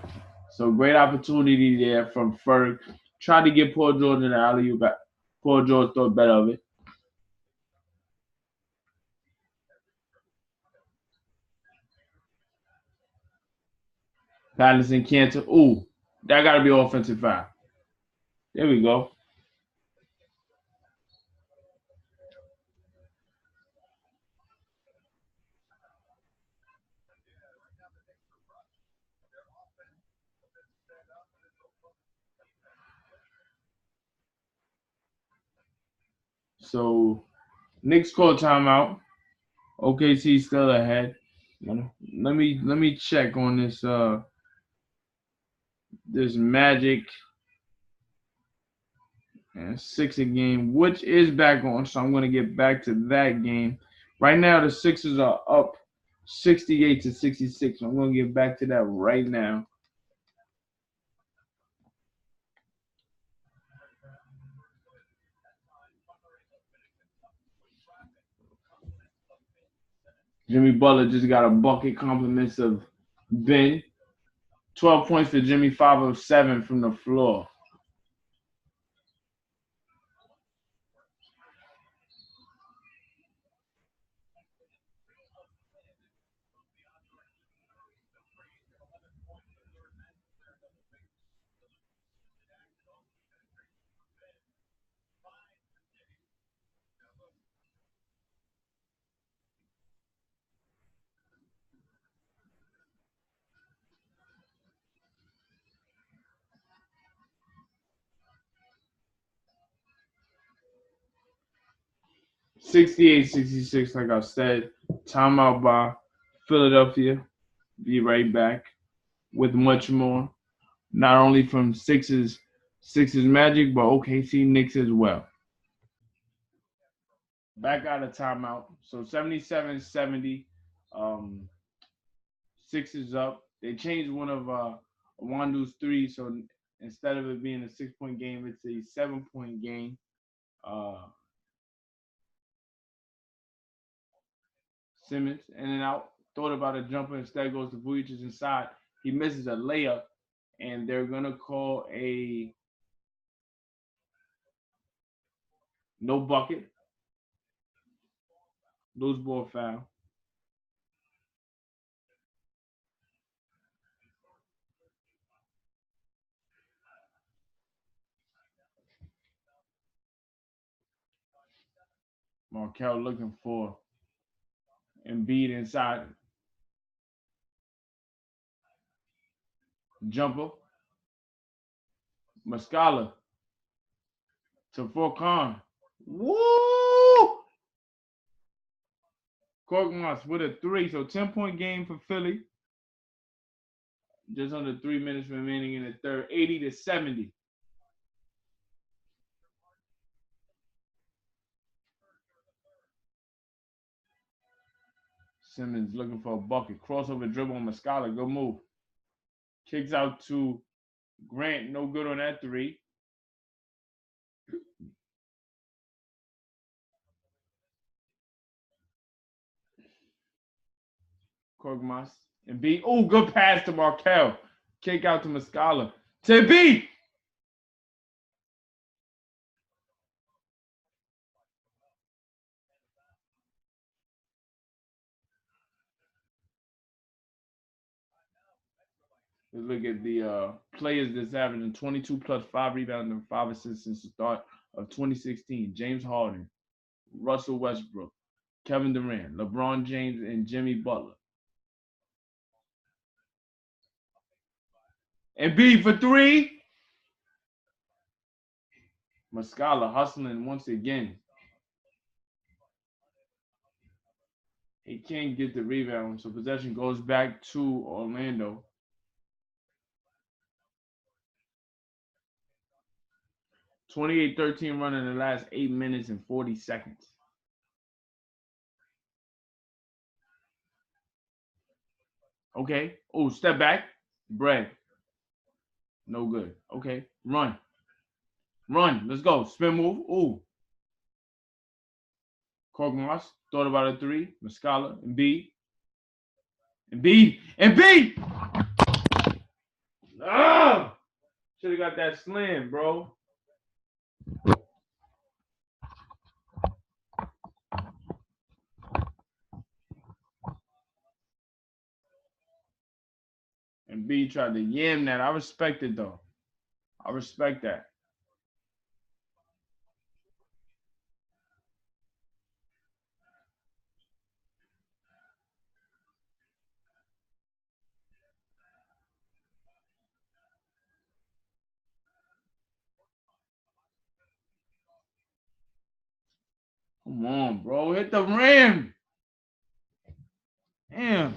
So great opportunity there from Ferg. Tried to get Paul George in the alley back. Paul George thought better of it. Patterson Cantor. Ooh, that got to be offensive foul. There we go. So Knicks call timeout. OKC still ahead. Let me check on this Magic and Sixer game, which is back on. So I'm gonna get back to that game. Right now the Sixers are up 68-66. So I'm gonna get back to that right now. Jimmy Butler just got a bucket compliments of Ben. 12 points for Jimmy, 5 of 7 from the floor. 68-66, like I said. Timeout by Philadelphia. Be right back with much more. Not only from Sixers Magic, but OKC Knicks as well. Back out of timeout. So 77-70. Um, Sixers up. They changed one of Wandu's three, so instead of it being a 6-point game, it's a 7-point game. Uh, Simmons in and out. Thought about a jumper, instead goes to Vucevic inside. He misses a layup, and they're gonna call a no bucket, loose ball foul. Markel looking for Embiid inside. Jumper. Muscala to Furkan. Woo! Korkmaz with a three. So 10-point game for Philly. Just under 3 minutes remaining in the third. 80-70. Simmons looking for a bucket. Crossover dribble on Muscala. Good move. Kicks out to Grant. No good on that three. Korkmaz. Embiid. Oh, good pass to Markel. Kick out to Muscala. To Embiid. Let's look at the players that's averaging 22 plus 5 rebounds and 5 assists since the start of 2016. James Harden, Russell Westbrook, Kevin Durant, LeBron James, and Jimmy Butler. Embiid for three. Muscala hustling once again. He can't get the rebound, so possession goes back to Orlando. 28-13 run in the last 8 minutes and 40 seconds. Okay. Oh, step back. Bread. No good. Okay. Run. Run. Let's go. Spin move. Ooh. Korkmaz thought about a three. Muscala. Embiid. Embiid. Embiid! Ah! Should have got that slam, bro. Embiid tried to yam that. I respect it, though. I respect that. Come on, bro. Hit the rim. Damn.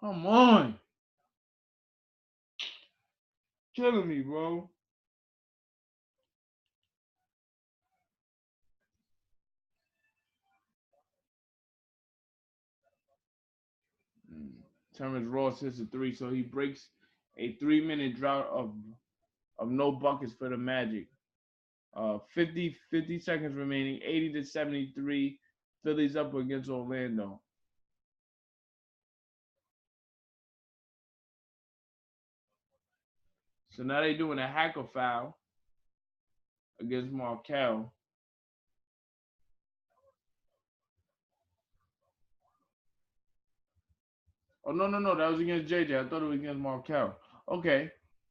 Come on. Killing me, bro. Terrance Ross hits a three, so he breaks a 3-minute drought of no buckets for the Magic. 50 seconds remaining, 80-73. Phillies up against Orlando. So now they're doing a hacker foul against Markel. Oh, no. That was against JJ. I thought it was against Markel. Okay.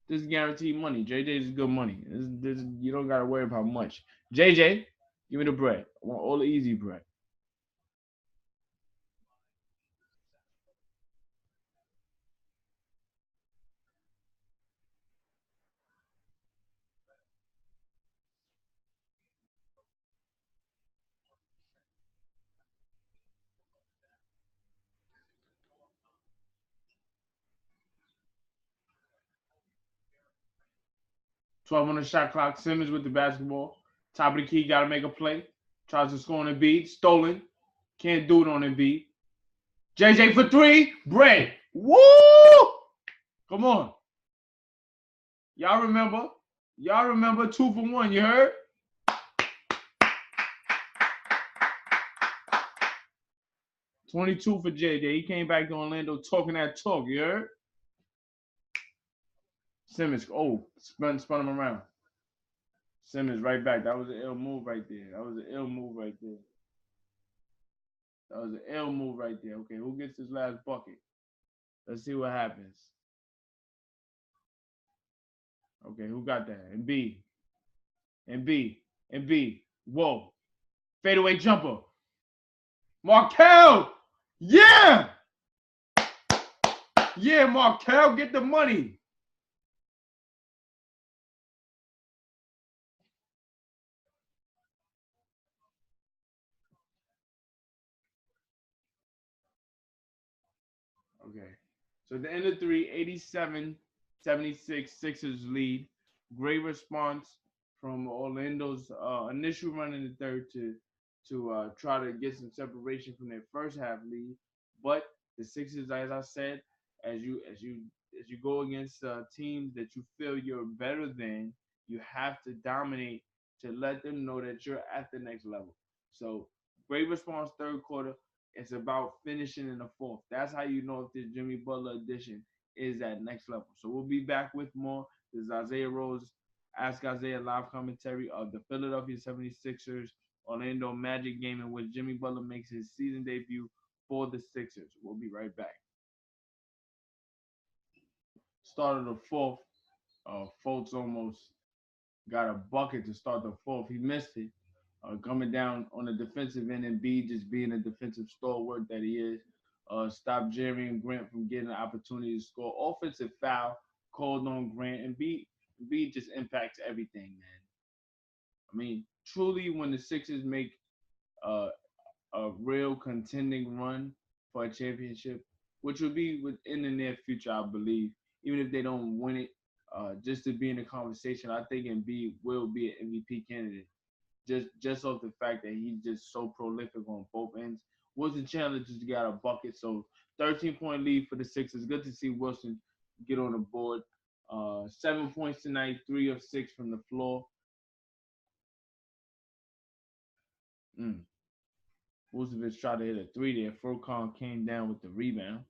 This is guaranteed money. JJ is good money. You don't got to worry about much. JJ, give me the bread. I want all the easy bread. Twelve on the shot clock. Simmons with the basketball. Top of the key, got to make a play. Tries to score on Embiid. Stolen. Can't do it on Embiid. JJ for three. Bread. Woo! Come on. Y'all remember? Y'all remember 2 for 1, you heard? $22 for JJ. He came back to Orlando talking that talk, you heard? Simmons, spun him around. Simmons right back. That was an ill move right there. That was an ill move right there. Okay, who gets his last bucket? Let's see what happens. Okay, who got that? Embiid. Whoa. Fadeaway jumper. Markel! Yeah! Yeah, Markel, get the money. Okay. So at the end of three, 87-76, Sixers lead. Great response from Orlando's initial run in the third to try to get some separation from their first half lead. But the Sixers, as I said, as you go against teams that you feel you're better than, you have to dominate to let them know that you're at the next level. So great response third quarter. It's about finishing in the fourth. That's how you know if this Jimmy Butler edition is at next level. So we'll be back with more. This is Isaiah Rose, Ask Isaiah live commentary of the Philadelphia 76ers Orlando Magic game in which Jimmy Butler makes his season debut for the Sixers. We'll be right back. Start of the fourth. Fultz almost got a bucket to start the fourth. He missed it. Coming down on the defensive end, and B just being a defensive stalwart that he is. Stop Jerry Grant from getting an opportunity to score. Offensive foul called on Grant, and B just impacts everything, man. I mean, truly, when the Sixers make uh, a real contending run for a championship, which will be within the near future, I believe, even if they don't win it, just to be in the conversation, I think Embiid will be an MVP candidate just off the fact that he's just so prolific on both ends. Wilson Chandler just got a bucket, so 13-point lead for the Sixers. Good to see Wilson get on the board. 7 points tonight, 3 of 6 from the floor. Vucevic tried to hit a three there. Furkan came down with the rebound.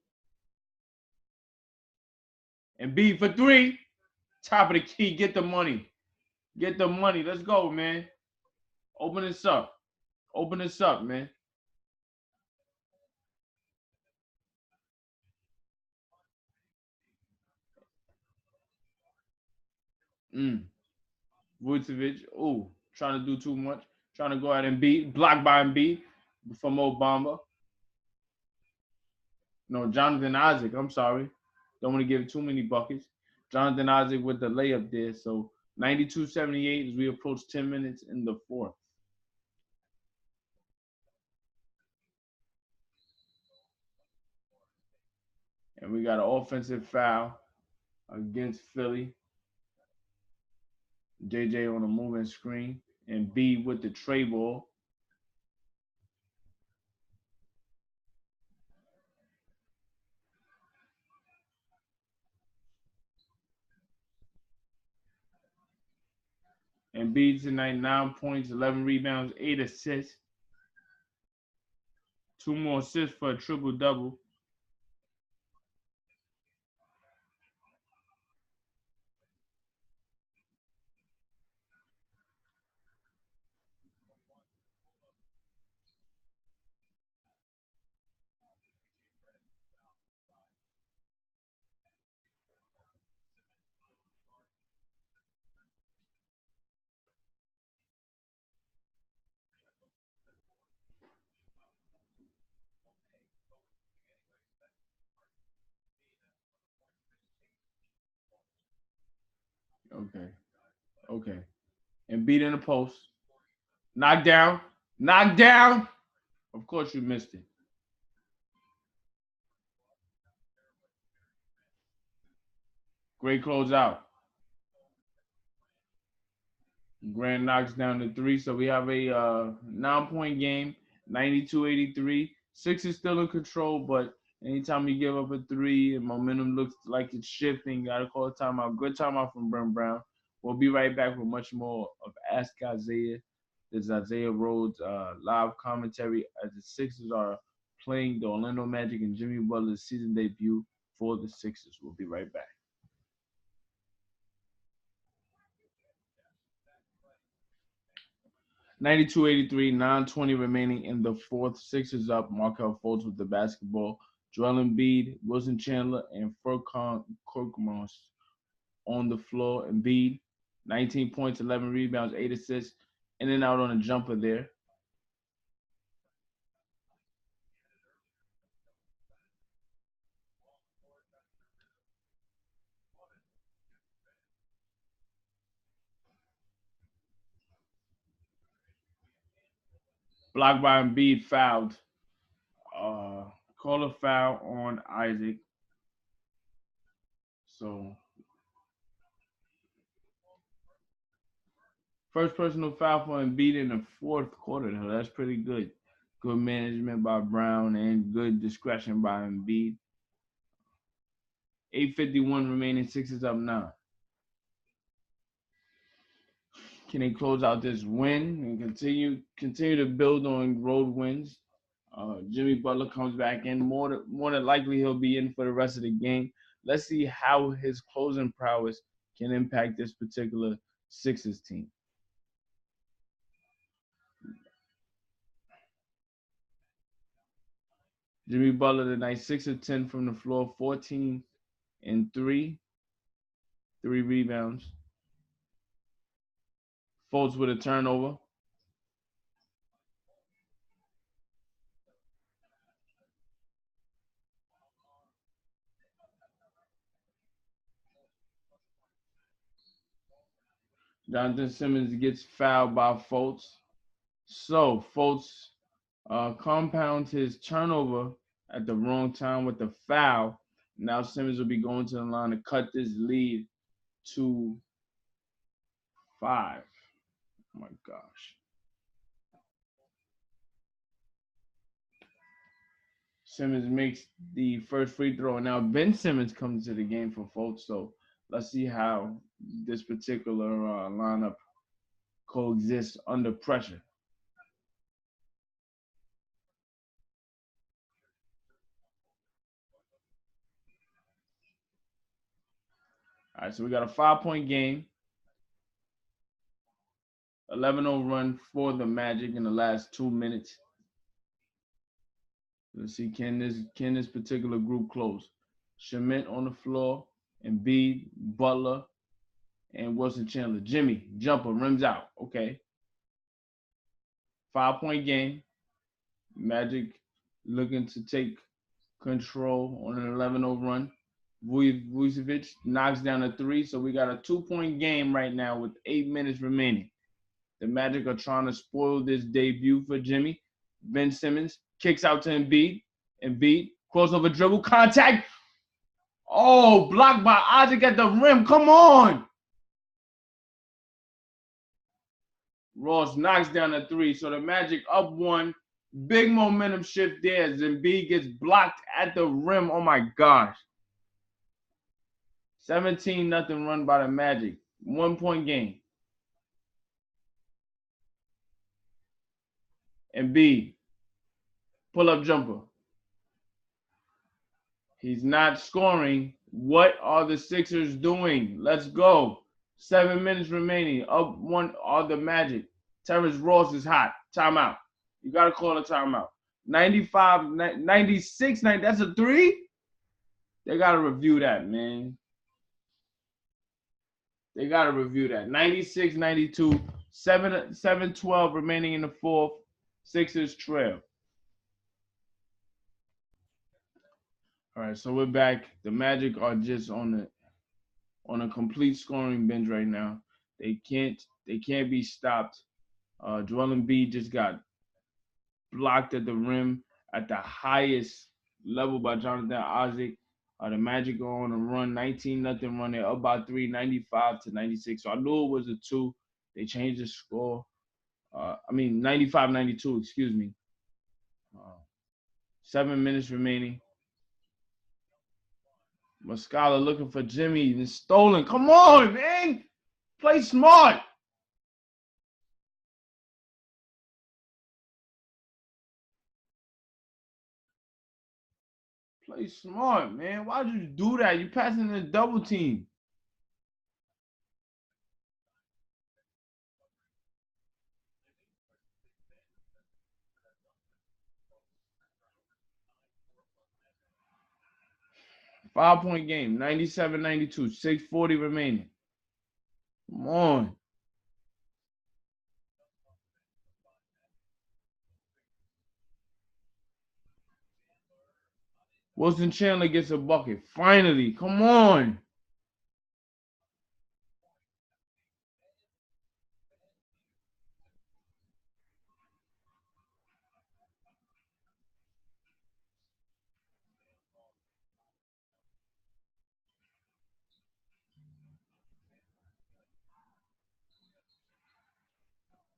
And B for three. Top of the key. Get the money. Get the money. Let's go, man. Open this up. Open this up, man. Vucevic. Ooh, trying to do too much. Trying to go out and beat. Blocked by Embiid from Obama. No, Jonathan Isaac. I'm sorry. Don't want to give too many buckets. Jonathan Isaac with the layup there. So 92-78 as we approach 10 minutes in the fourth. And we got an offensive foul against Philly. JJ on a moving screen. And B with the tray ball. And B tonight, 9 points, 11 rebounds, 8 assists. 2 more assists for a triple-double. Okay. Okay. And beat in the post. Knocked down. Knocked down. Of course you missed it. Great closeout. Grant knocks down the three. So we have a 9-point game, 92-83. Six is still in control, but anytime you give up a three and momentum looks like it's shifting, you got to call a timeout. Good timeout from Brent Brown. We'll be right back with much more of Ask Isaiah. This is Isaiah Rhodes live commentary as the Sixers are playing the Orlando Magic and Jimmy Butler's season debut for the Sixers. We'll be right back. 92-83, 9:20 remaining in the fourth. Sixers up. Markelle Fultz with the basketball. Joel Embiid, Wilson Chandler, and Furkan Korkmaz on the floor. Embiid, 19 points, 11 rebounds, 8 assists. In and out on a jumper there. Blocked by Embiid, fouled. Call a foul on Isaac. So first personal foul for Embiid in the fourth quarter, though. That's pretty good. Good management by Brown and good discretion by Embiid. 8:51 remaining, Sixers up 9. Can they close out this win and continue to build on road wins? Jimmy Butler comes back in. More than likely, he'll be in for the rest of the game. Let's see how his closing prowess can impact this particular Sixers team. Jimmy Butler tonight, 6 of 10 from the floor, 14 and 3 rebounds. Fultz with a turnover. Jonathan Simmons gets fouled by Fultz. So Fultz compounds his turnover at the wrong time with the foul. Now Simmons will be going to the line to cut this lead to 5. Oh my gosh. Simmons makes the first free throw, and now Ben Simmons comes to the game for Fultz. So let's see how this particular lineup coexists under pressure. All right, so we got a 5-point game, 11-0 run for the Magic in the last 2 minutes. Let's see, can this particular group close? Schmidt on the floor, Embiid, Butler, and Wilson Chandler. Jimmy, jumper, rims out. Okay. 5-point game. Magic looking to take control on an 11-0 run. Vucevic knocks down a 3, so we got a 2-point game right now with 8 minutes remaining. The Magic are trying to spoil this debut for Jimmy. Ben Simmons kicks out to Embiid. Embiid, crossover dribble, contact. Oh, blocked by Isaac at the rim. Come on. Ross knocks down a 3, so the Magic up 1. Big momentum shift there as Embiid gets blocked at the rim. Oh, my gosh. 17-0 run by the Magic. 1-point game. Embiid, pull-up jumper. He's not scoring. What are the Sixers doing? Let's go. 7 minutes remaining. Up 1 are the Magic. Terrance Ross is hot. Timeout. You got to call a timeout. 95, 96, that's a 3? They got to review that, man. They got to review that. 96, 92, 7-12 remaining in the fourth. Sixers trail. All right, so we're back. The Magic are just on a complete scoring binge right now. They can't be stopped. Joel Embiid just got blocked at the rim at the highest level by Jonathan Isaac. The Magic are on a run, 19-0 run. They're up by 3, 95-96. So I knew it was a 2. They changed the score. 95-92, excuse me. 7 minutes remaining. Muscala looking for Jimmy and stolen. Come on, man. Play smart. Play smart, man. Why'd you do that? You passing the double team. Five-point game, 97-92, 6:40 remaining. Come on. Wilson Chandler gets a bucket. Finally, come on.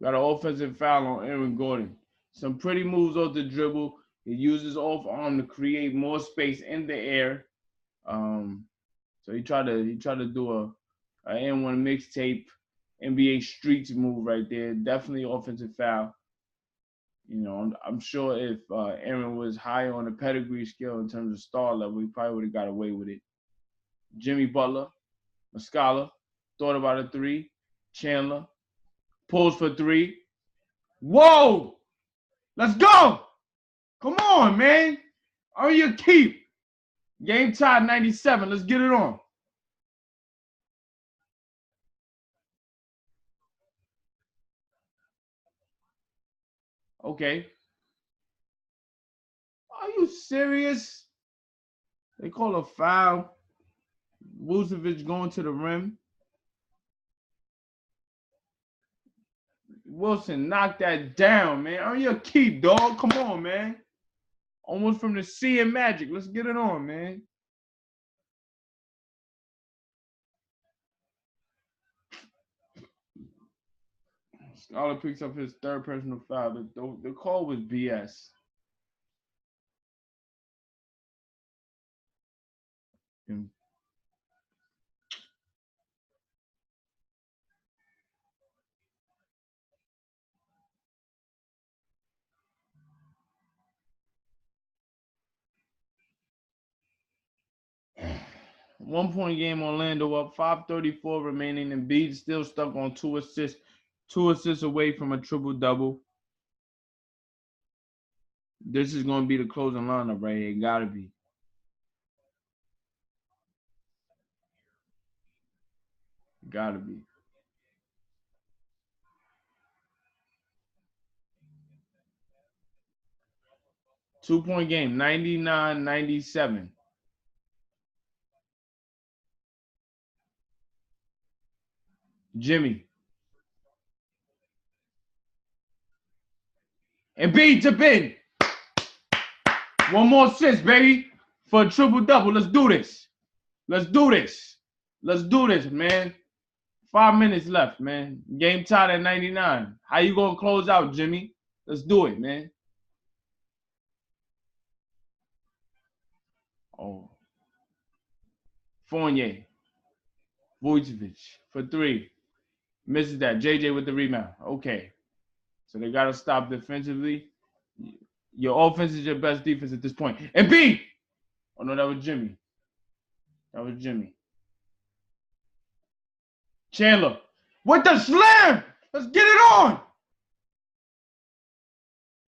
Got an offensive foul on Aaron Gordon. Some pretty moves off the dribble. He uses off arm to create more space in the air. So he tried to do a N1 mixtape NBA Streets move right there. Definitely offensive foul. You know, I'm sure if Aaron was higher on the pedigree scale in terms of star level, he probably would have got away with it. Jimmy Butler, Muscala, thought about a three. Chandler, pulls for three. Whoa! Let's go! Come on, man. On your keep. Game tied 97. Let's get it on. Okay. Are you serious? They call a foul. Vucevic going to the rim. Wilson knocked that down, man. On your keep, dog. Come on, man. Almost from the sea and Magic. Let's get it on, man. Scholar picks up his third personal foul. The call was BS. 1 point game, Orlando up, 5:34 remaining. Embiid still stuck on 2 assists away from a triple-double. This is going to be the closing lineup right here. Gotta be. Gotta be. Two-point game, 99-97. Jimmy. Embiid to Ben. One more assist, baby, for a triple-double. Let's do this. Let's do this. Let's do this, man. 5 minutes left, man. Game tied at 99. How you going to close out, Jimmy? Let's do it, man. Oh. Fournier. Vucevic for three. Misses that. JJ with the rebound. Okay. So they got to stop defensively. Your offense is your best defense at this point. And B! Oh, no, that was Jimmy. That was Jimmy. Chandler with the slam. Let's get it on.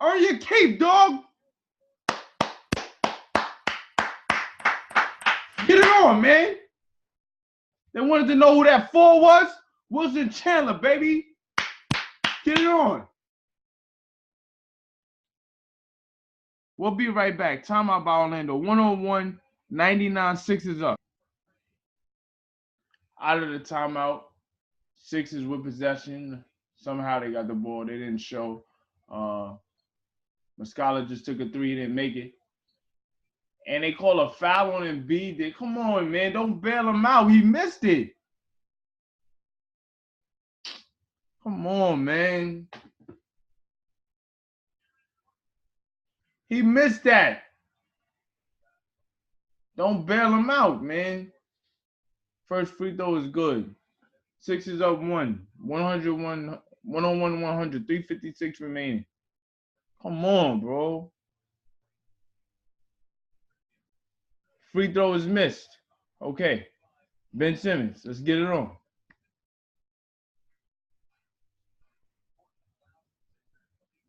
Earn your keep, dog. Get it on, man. They wanted to know who that 4 was. Wilson Chandler, baby. Get it on. We'll be right back. Timeout by Orlando. 101, 99, Sixers up. Out of the timeout. Sixers with possession. Somehow they got the ball. They didn't show. Muscala just took a three, didn't make it. And they call a foul on Embiid. Come on, man. Don't bail him out. He missed it. Come on, man. He missed that. Don't bail him out, man. First free throw is good. Sixers up 101, 100, 356 remaining. Come on, bro. Free throw is missed. Okay. Ben Simmons, let's get it on.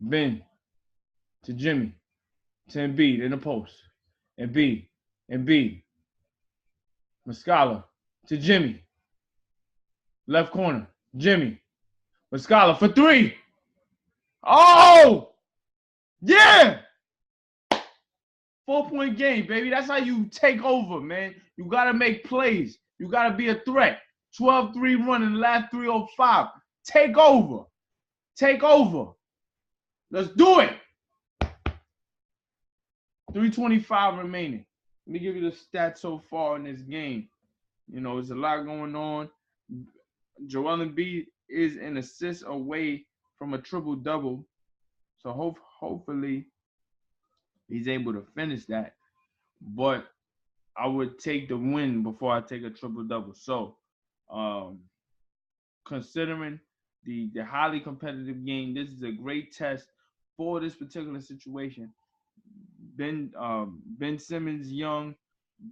Ben to Jimmy to Embiid in the post. Embiid. Muscala to Jimmy. Left corner. Jimmy. Muscala for three. Oh! Yeah! 4-point game, baby. That's how you take over, man. You got to make plays. You got to be a threat. 12-3 run in the last 3:05. Take over. Take over. Let's do it. 3:25 remaining. Let me give you the stats so far in this game. You know, there's a lot going on. Joel Embiid is an assist away from a triple-double. So hopefully he's able to finish that. But I would take the win before I take a triple-double. So um, considering the highly competitive game, this is a great test for this particular situation. Ben Simmons young,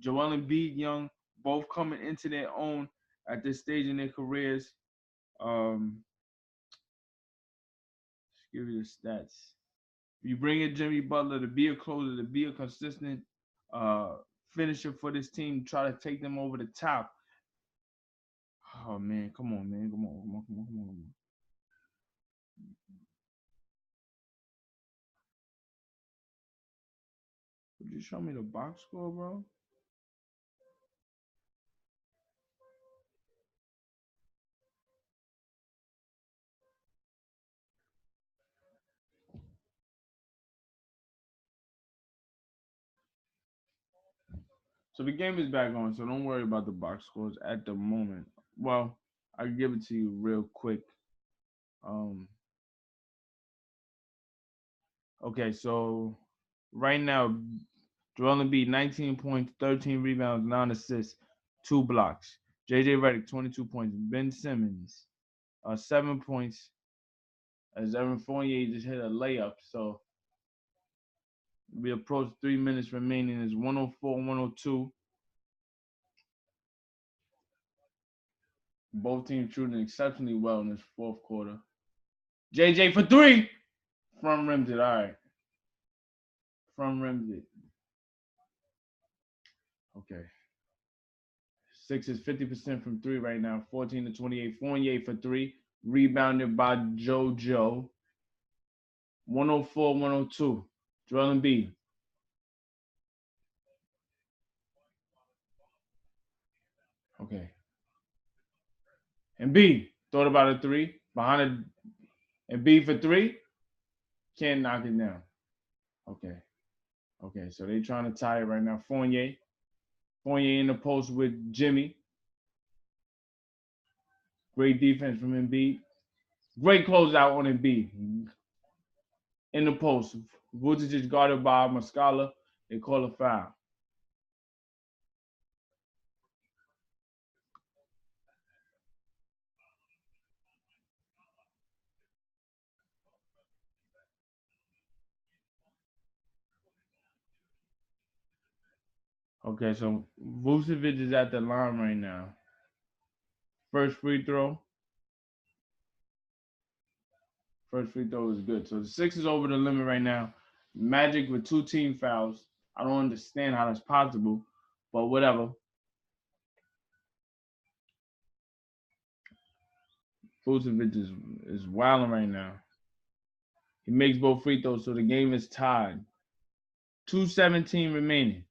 Joel Embiid young, both coming into their own at this stage in their careers. Let's give you the stats. You bring in Jimmy Butler to be a closer, to be a consistent uh, finisher for this team, try to take them over the top. Oh man, come on, man, come on. Would you show me the box score, bro? So the game is back on, so don't worry about the box scores at the moment. Well, I'll give it to you real quick. Um, okay, so right now, Joel Embiid, 19 points, 13 rebounds, 9 assists, 2 blocks. JJ Reddick, 22 points. Ben Simmons, 7 points. As Evan Fournier just hit a layup, so we approach 3 minutes remaining. It's 104-102. Both teams shooting exceptionally well in this fourth quarter. JJ for 3. From rims it. All right. From rims it. Okay. Six is 50% from 3 right now. 14-28. Fournier for 3. Rebounded by JoJo. 104-102. Joel Embiid. Okay. Embiid thought about a 3. Behind a Embiid for 3. Can't knock it down. Okay. Okay. So they're trying to tie it right now. Fournier. Fournier in the post with Jimmy. Great defense from Embiid. Great closeout on Embiid. In the post. Vucevic guarded by Muscala. They call a foul. Okay, so Vucevic is at the line right now. First free throw. First free throw is good. So the six is over the limit right now. Magic with 2 team fouls. I don't understand how that's possible, but whatever. Vucevic is wilding right now. He makes both free throws, so the game is tied. 2:17 remaining.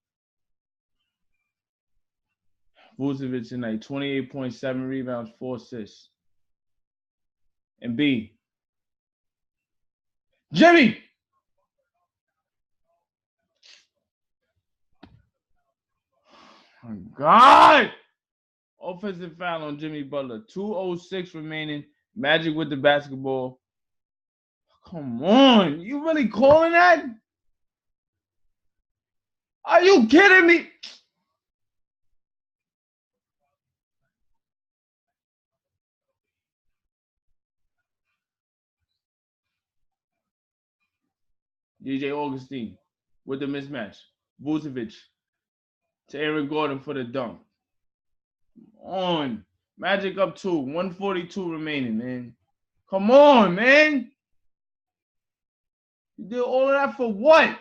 Vucevic in like 28.7 rebounds, 4 assists. And B. Jimmy! Oh my God! Offensive foul on Jimmy Butler. 2:06 remaining. Magic with the basketball. Come on. You really calling that? Are you kidding me? DJ Augustine with the mismatch. Vucevic to Aaron Gordon for the dunk. On. Magic up 2. 142 remaining, man. Come on, man. You did all of that for what?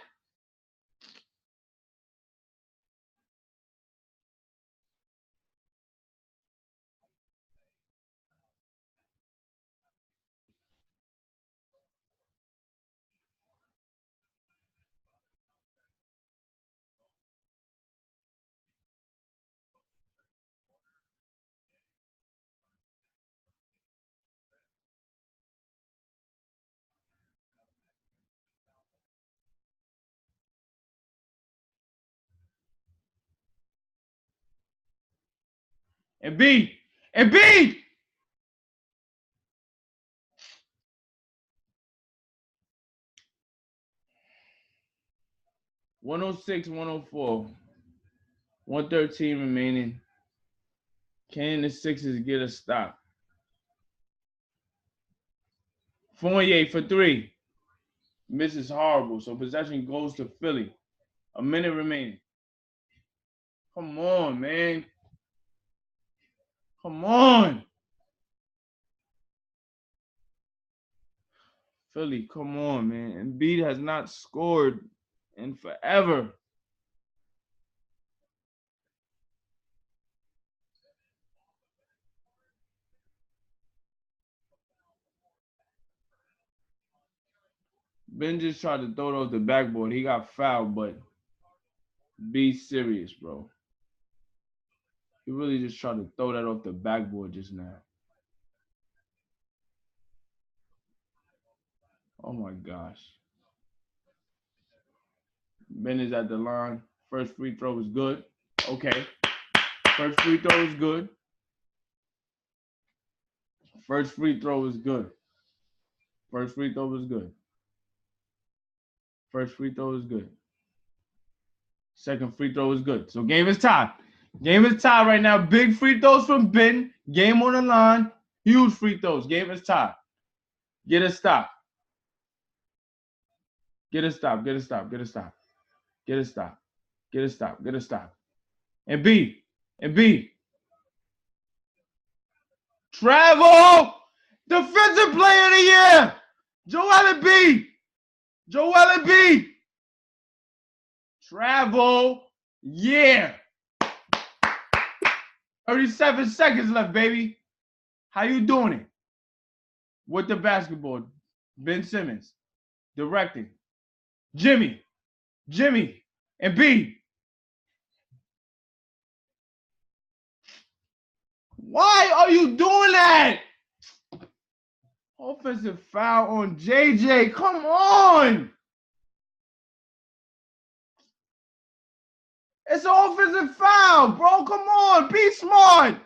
Embiid! Embiid! 106, 104. 113 remaining. Can the Sixers get a stop? Fournier for three. Misses horrible. So possession goes to Philly. A minute remaining. Come on, man. Come on. Philly, come on, man. Embiid has not scored in forever. Ben just tried to throw it off the backboard. He got fouled, but be serious, bro. He really just tried to throw that off the backboard just now. Oh my gosh. Ben is at the line. First free throw is good. Okay. First free throw is good. First free throw is good. First free throw is good. First free throw is good. Second free throw is good. So game is tied. Game is tied right now. Big free throws from Ben. Game on the line. Huge free throws. Game is tied. Get a stop. Get a stop. Get a stop. Get a stop. Get a stop. Get a stop. Get a stop. And B. And B. Travel. Defensive player of the year. Joel Embiid. Joel Embiid. Travel. Yeah. 37 seconds left, baby. How you doing it? With the basketball. Ben Simmons. Directing. Jimmy. And B. Why are you doing that? Offensive foul on JJ. Come on. It's an offensive foul, bro. Come on. Be smart.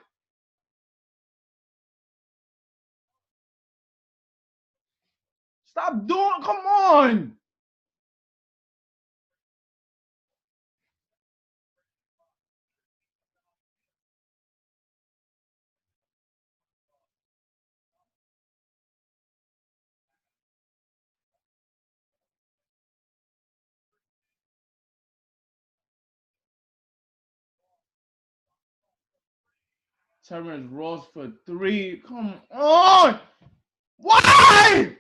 Stop doing. Come on. Terrance Ross for three. Come on. Why?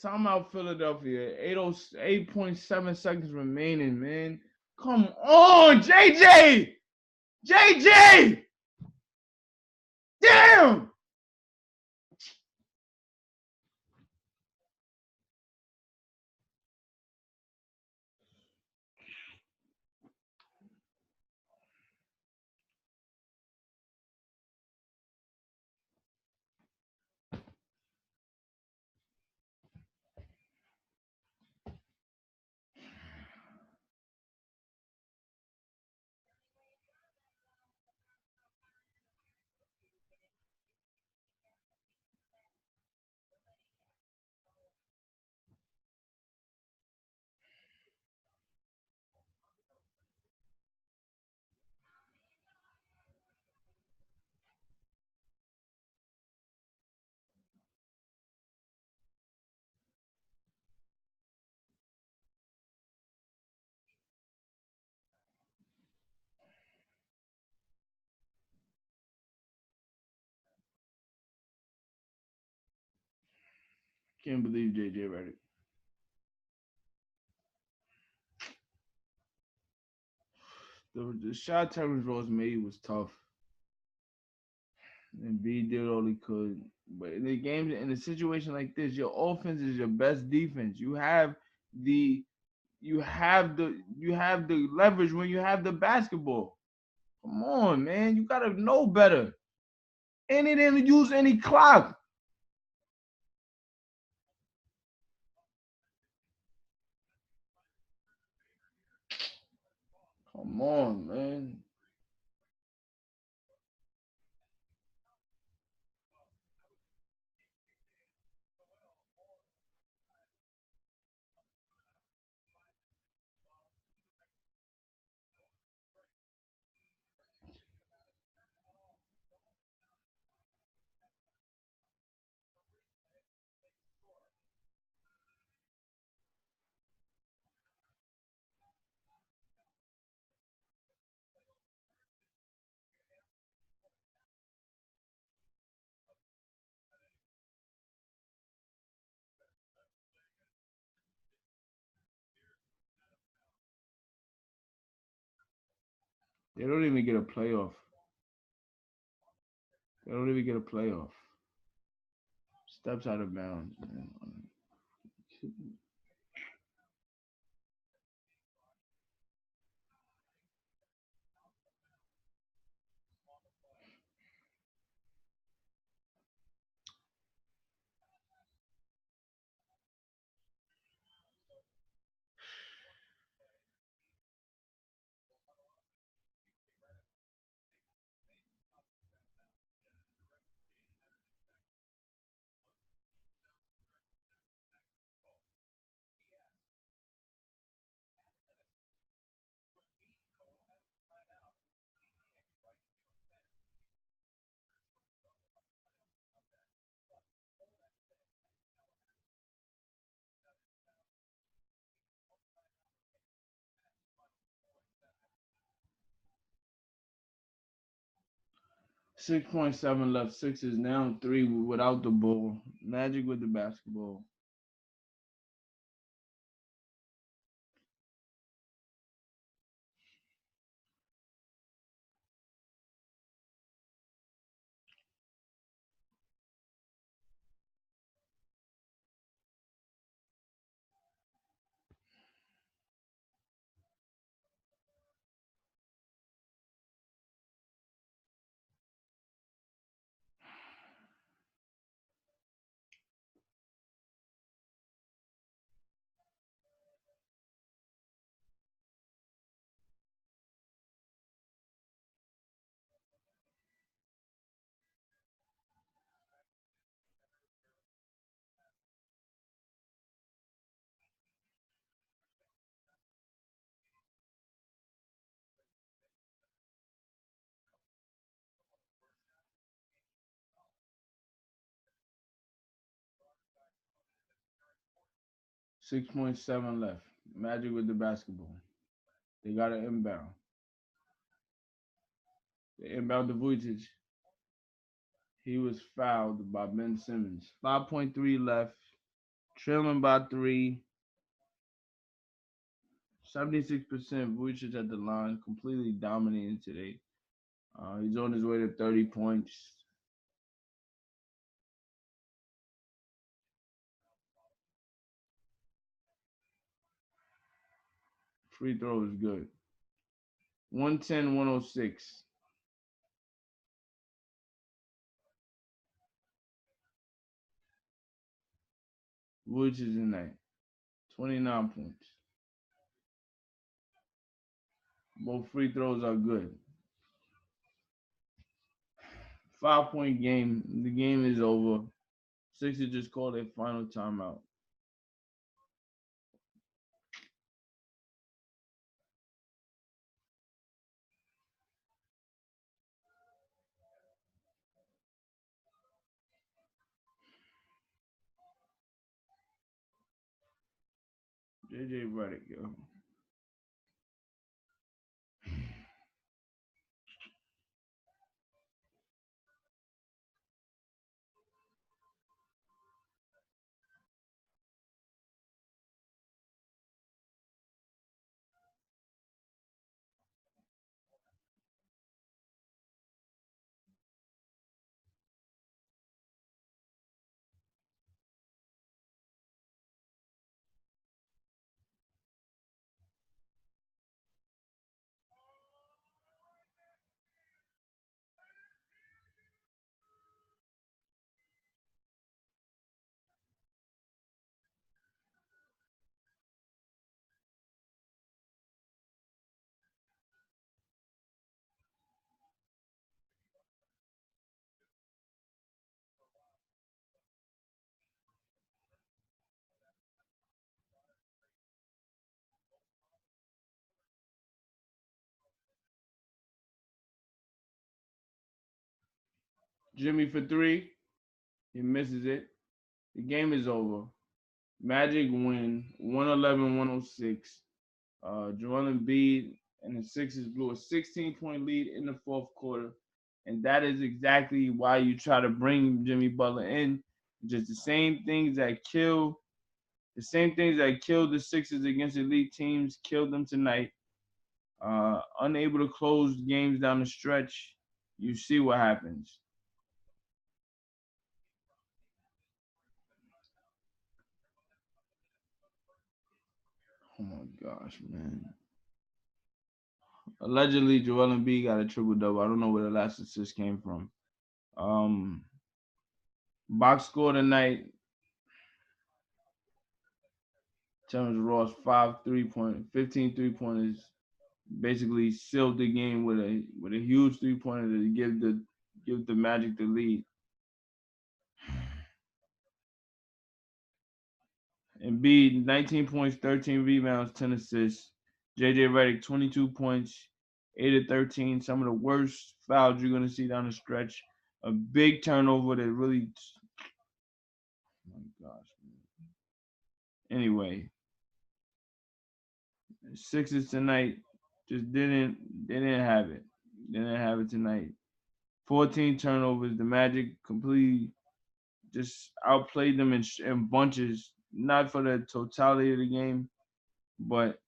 Timeout Philadelphia. 8.7 seconds remaining, man. Come on, JJ. JJ. Damn. Can't believe JJ Reddick. The shot Terrance Ross made was tough. And B did all he could. But in the games, in a situation like this, your offense is your best defense. The you have the leverage when you have the basketball. Come on, man. You gotta know better. And he didn't use any clock. Come on, man. They don't even get a playoff. They don't even get a playoff. Steps out of bounds, man. 6.7 left. Sixers now 3 without the ball. Magic with the basketball. 6.7 left. Magic with the basketball. They got an inbound. They inbound to Vucevic. He was fouled by Ben Simmons. 5.3 left. Trailing by 3. 76% Vucevic at the line. Completely dominating today. He's on his way to 30 points. Free throw is good. 110, 106. Vucevic is in that. 29 points. Both free throws are good. 5-point game. The game is over. Sixers just called their final timeout. Reddick, yo. Jimmy for 3. He misses it. The game is over. Magic win 111-106. Joel Embiid and the Sixers blew a 16-point lead in the fourth quarter. And that is exactly why you try to bring Jimmy Butler in. Just the same things that killed the Sixers against elite teams killed them tonight. Unable to close games down the stretch. You see what happens. Oh my gosh, man. Allegedly, Joel Embiid got a triple double. I don't know where the last assist came from. Um, Box score tonight. Terrance Ross 15 3-pointers. Basically sealed the game with a huge 3-pointer to give the Magic the lead. Embiid 19 points, 13 rebounds, 10 assists. JJ Reddick 22 points, 8 of 13. Some of the worst fouls you're gonna see down the stretch. A big turnover that really. Oh my gosh. Man. Anyway, Sixers tonight just didn't have it. Didn't have it tonight. 14 turnovers. The Magic completely just outplayed them in bunches. Not for the totality of the game, but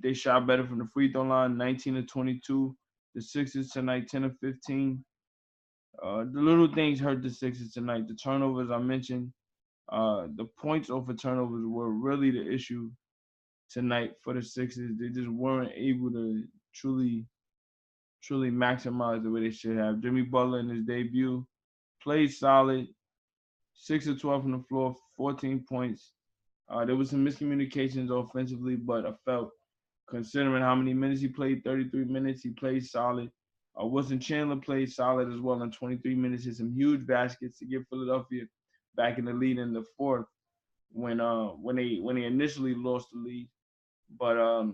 they shot better from the free throw line, 19 to 22. The Sixers tonight, 10 to 15. The little things hurt the Sixers tonight. The turnovers I mentioned, the points over turnovers were really the issue tonight for the Sixers. They just weren't able to truly maximize the way they should have. Jimmy Butler in his debut played solid, 6 of 12 from the floor, 14 points. There was some miscommunications offensively, but I felt considering how many minutes he played, 33 minutes, he played solid. Wilson Chandler played solid as well in 23 minutes. Hit some huge baskets to get Philadelphia back in the lead in the fourth when they initially lost the lead. But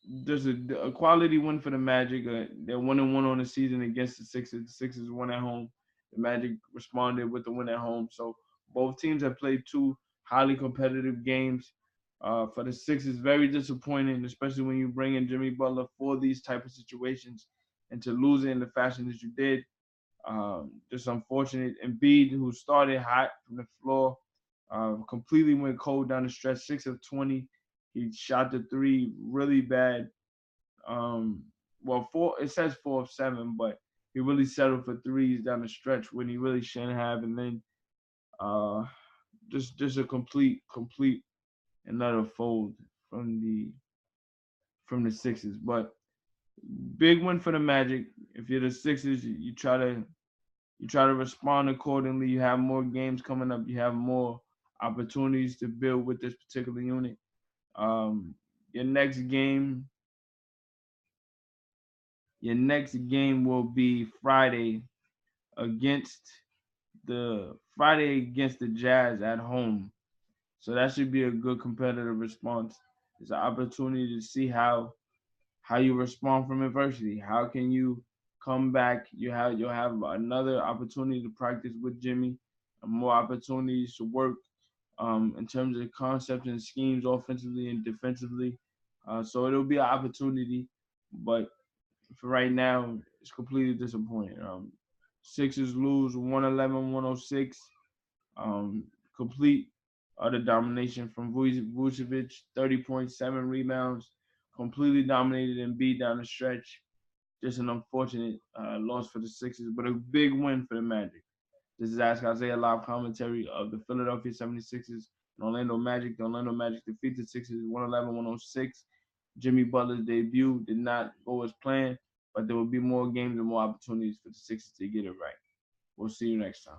there's a quality win for the Magic. They're 1-1 on the season against the Sixers. The Sixers won at home. The Magic responded with the win at home. So both teams have played two highly competitive games. For the Sixers, very disappointing, especially when you bring in Jimmy Butler for these type of situations, and to lose it in the fashion that you did. Just unfortunate. Embiid, who started hot from the floor, completely went cold down the stretch. 6 of 20. He shot the three really bad. Well, four. It says 4 of 7, but he really settled for threes down the stretch when he really shouldn't have. And then uh, just a complete another fold from the Sixers. But big win for the Magic. If you're the Sixers, you try to respond accordingly. You have more games coming up. You have more opportunities to build with this particular unit. Um, your next game, your next game will be against Friday against the Jazz at home. So that should be a good competitive response. It's an opportunity to see how you respond from adversity. How can you come back? You'll have another opportunity to practice with Jimmy, and more opportunities to work in terms of concepts and schemes offensively and defensively. So it'll be an opportunity, but for right now, it's completely disappointing. Sixers lose 111-106. Um, Complete utter domination from Vucevic, 30.7 rebounds, completely dominated and beat down the stretch. Just an unfortunate loss for the Sixers, but a big win for the Magic. This is Ask Isaiah live commentary of the Philadelphia 76ers and Orlando Magic. The Orlando Magic defeat the Sixers 111-106. Jimmy Butler's debut did not go as planned, but there will be more games and more opportunities for the Sixers to get it right. We'll see you next time.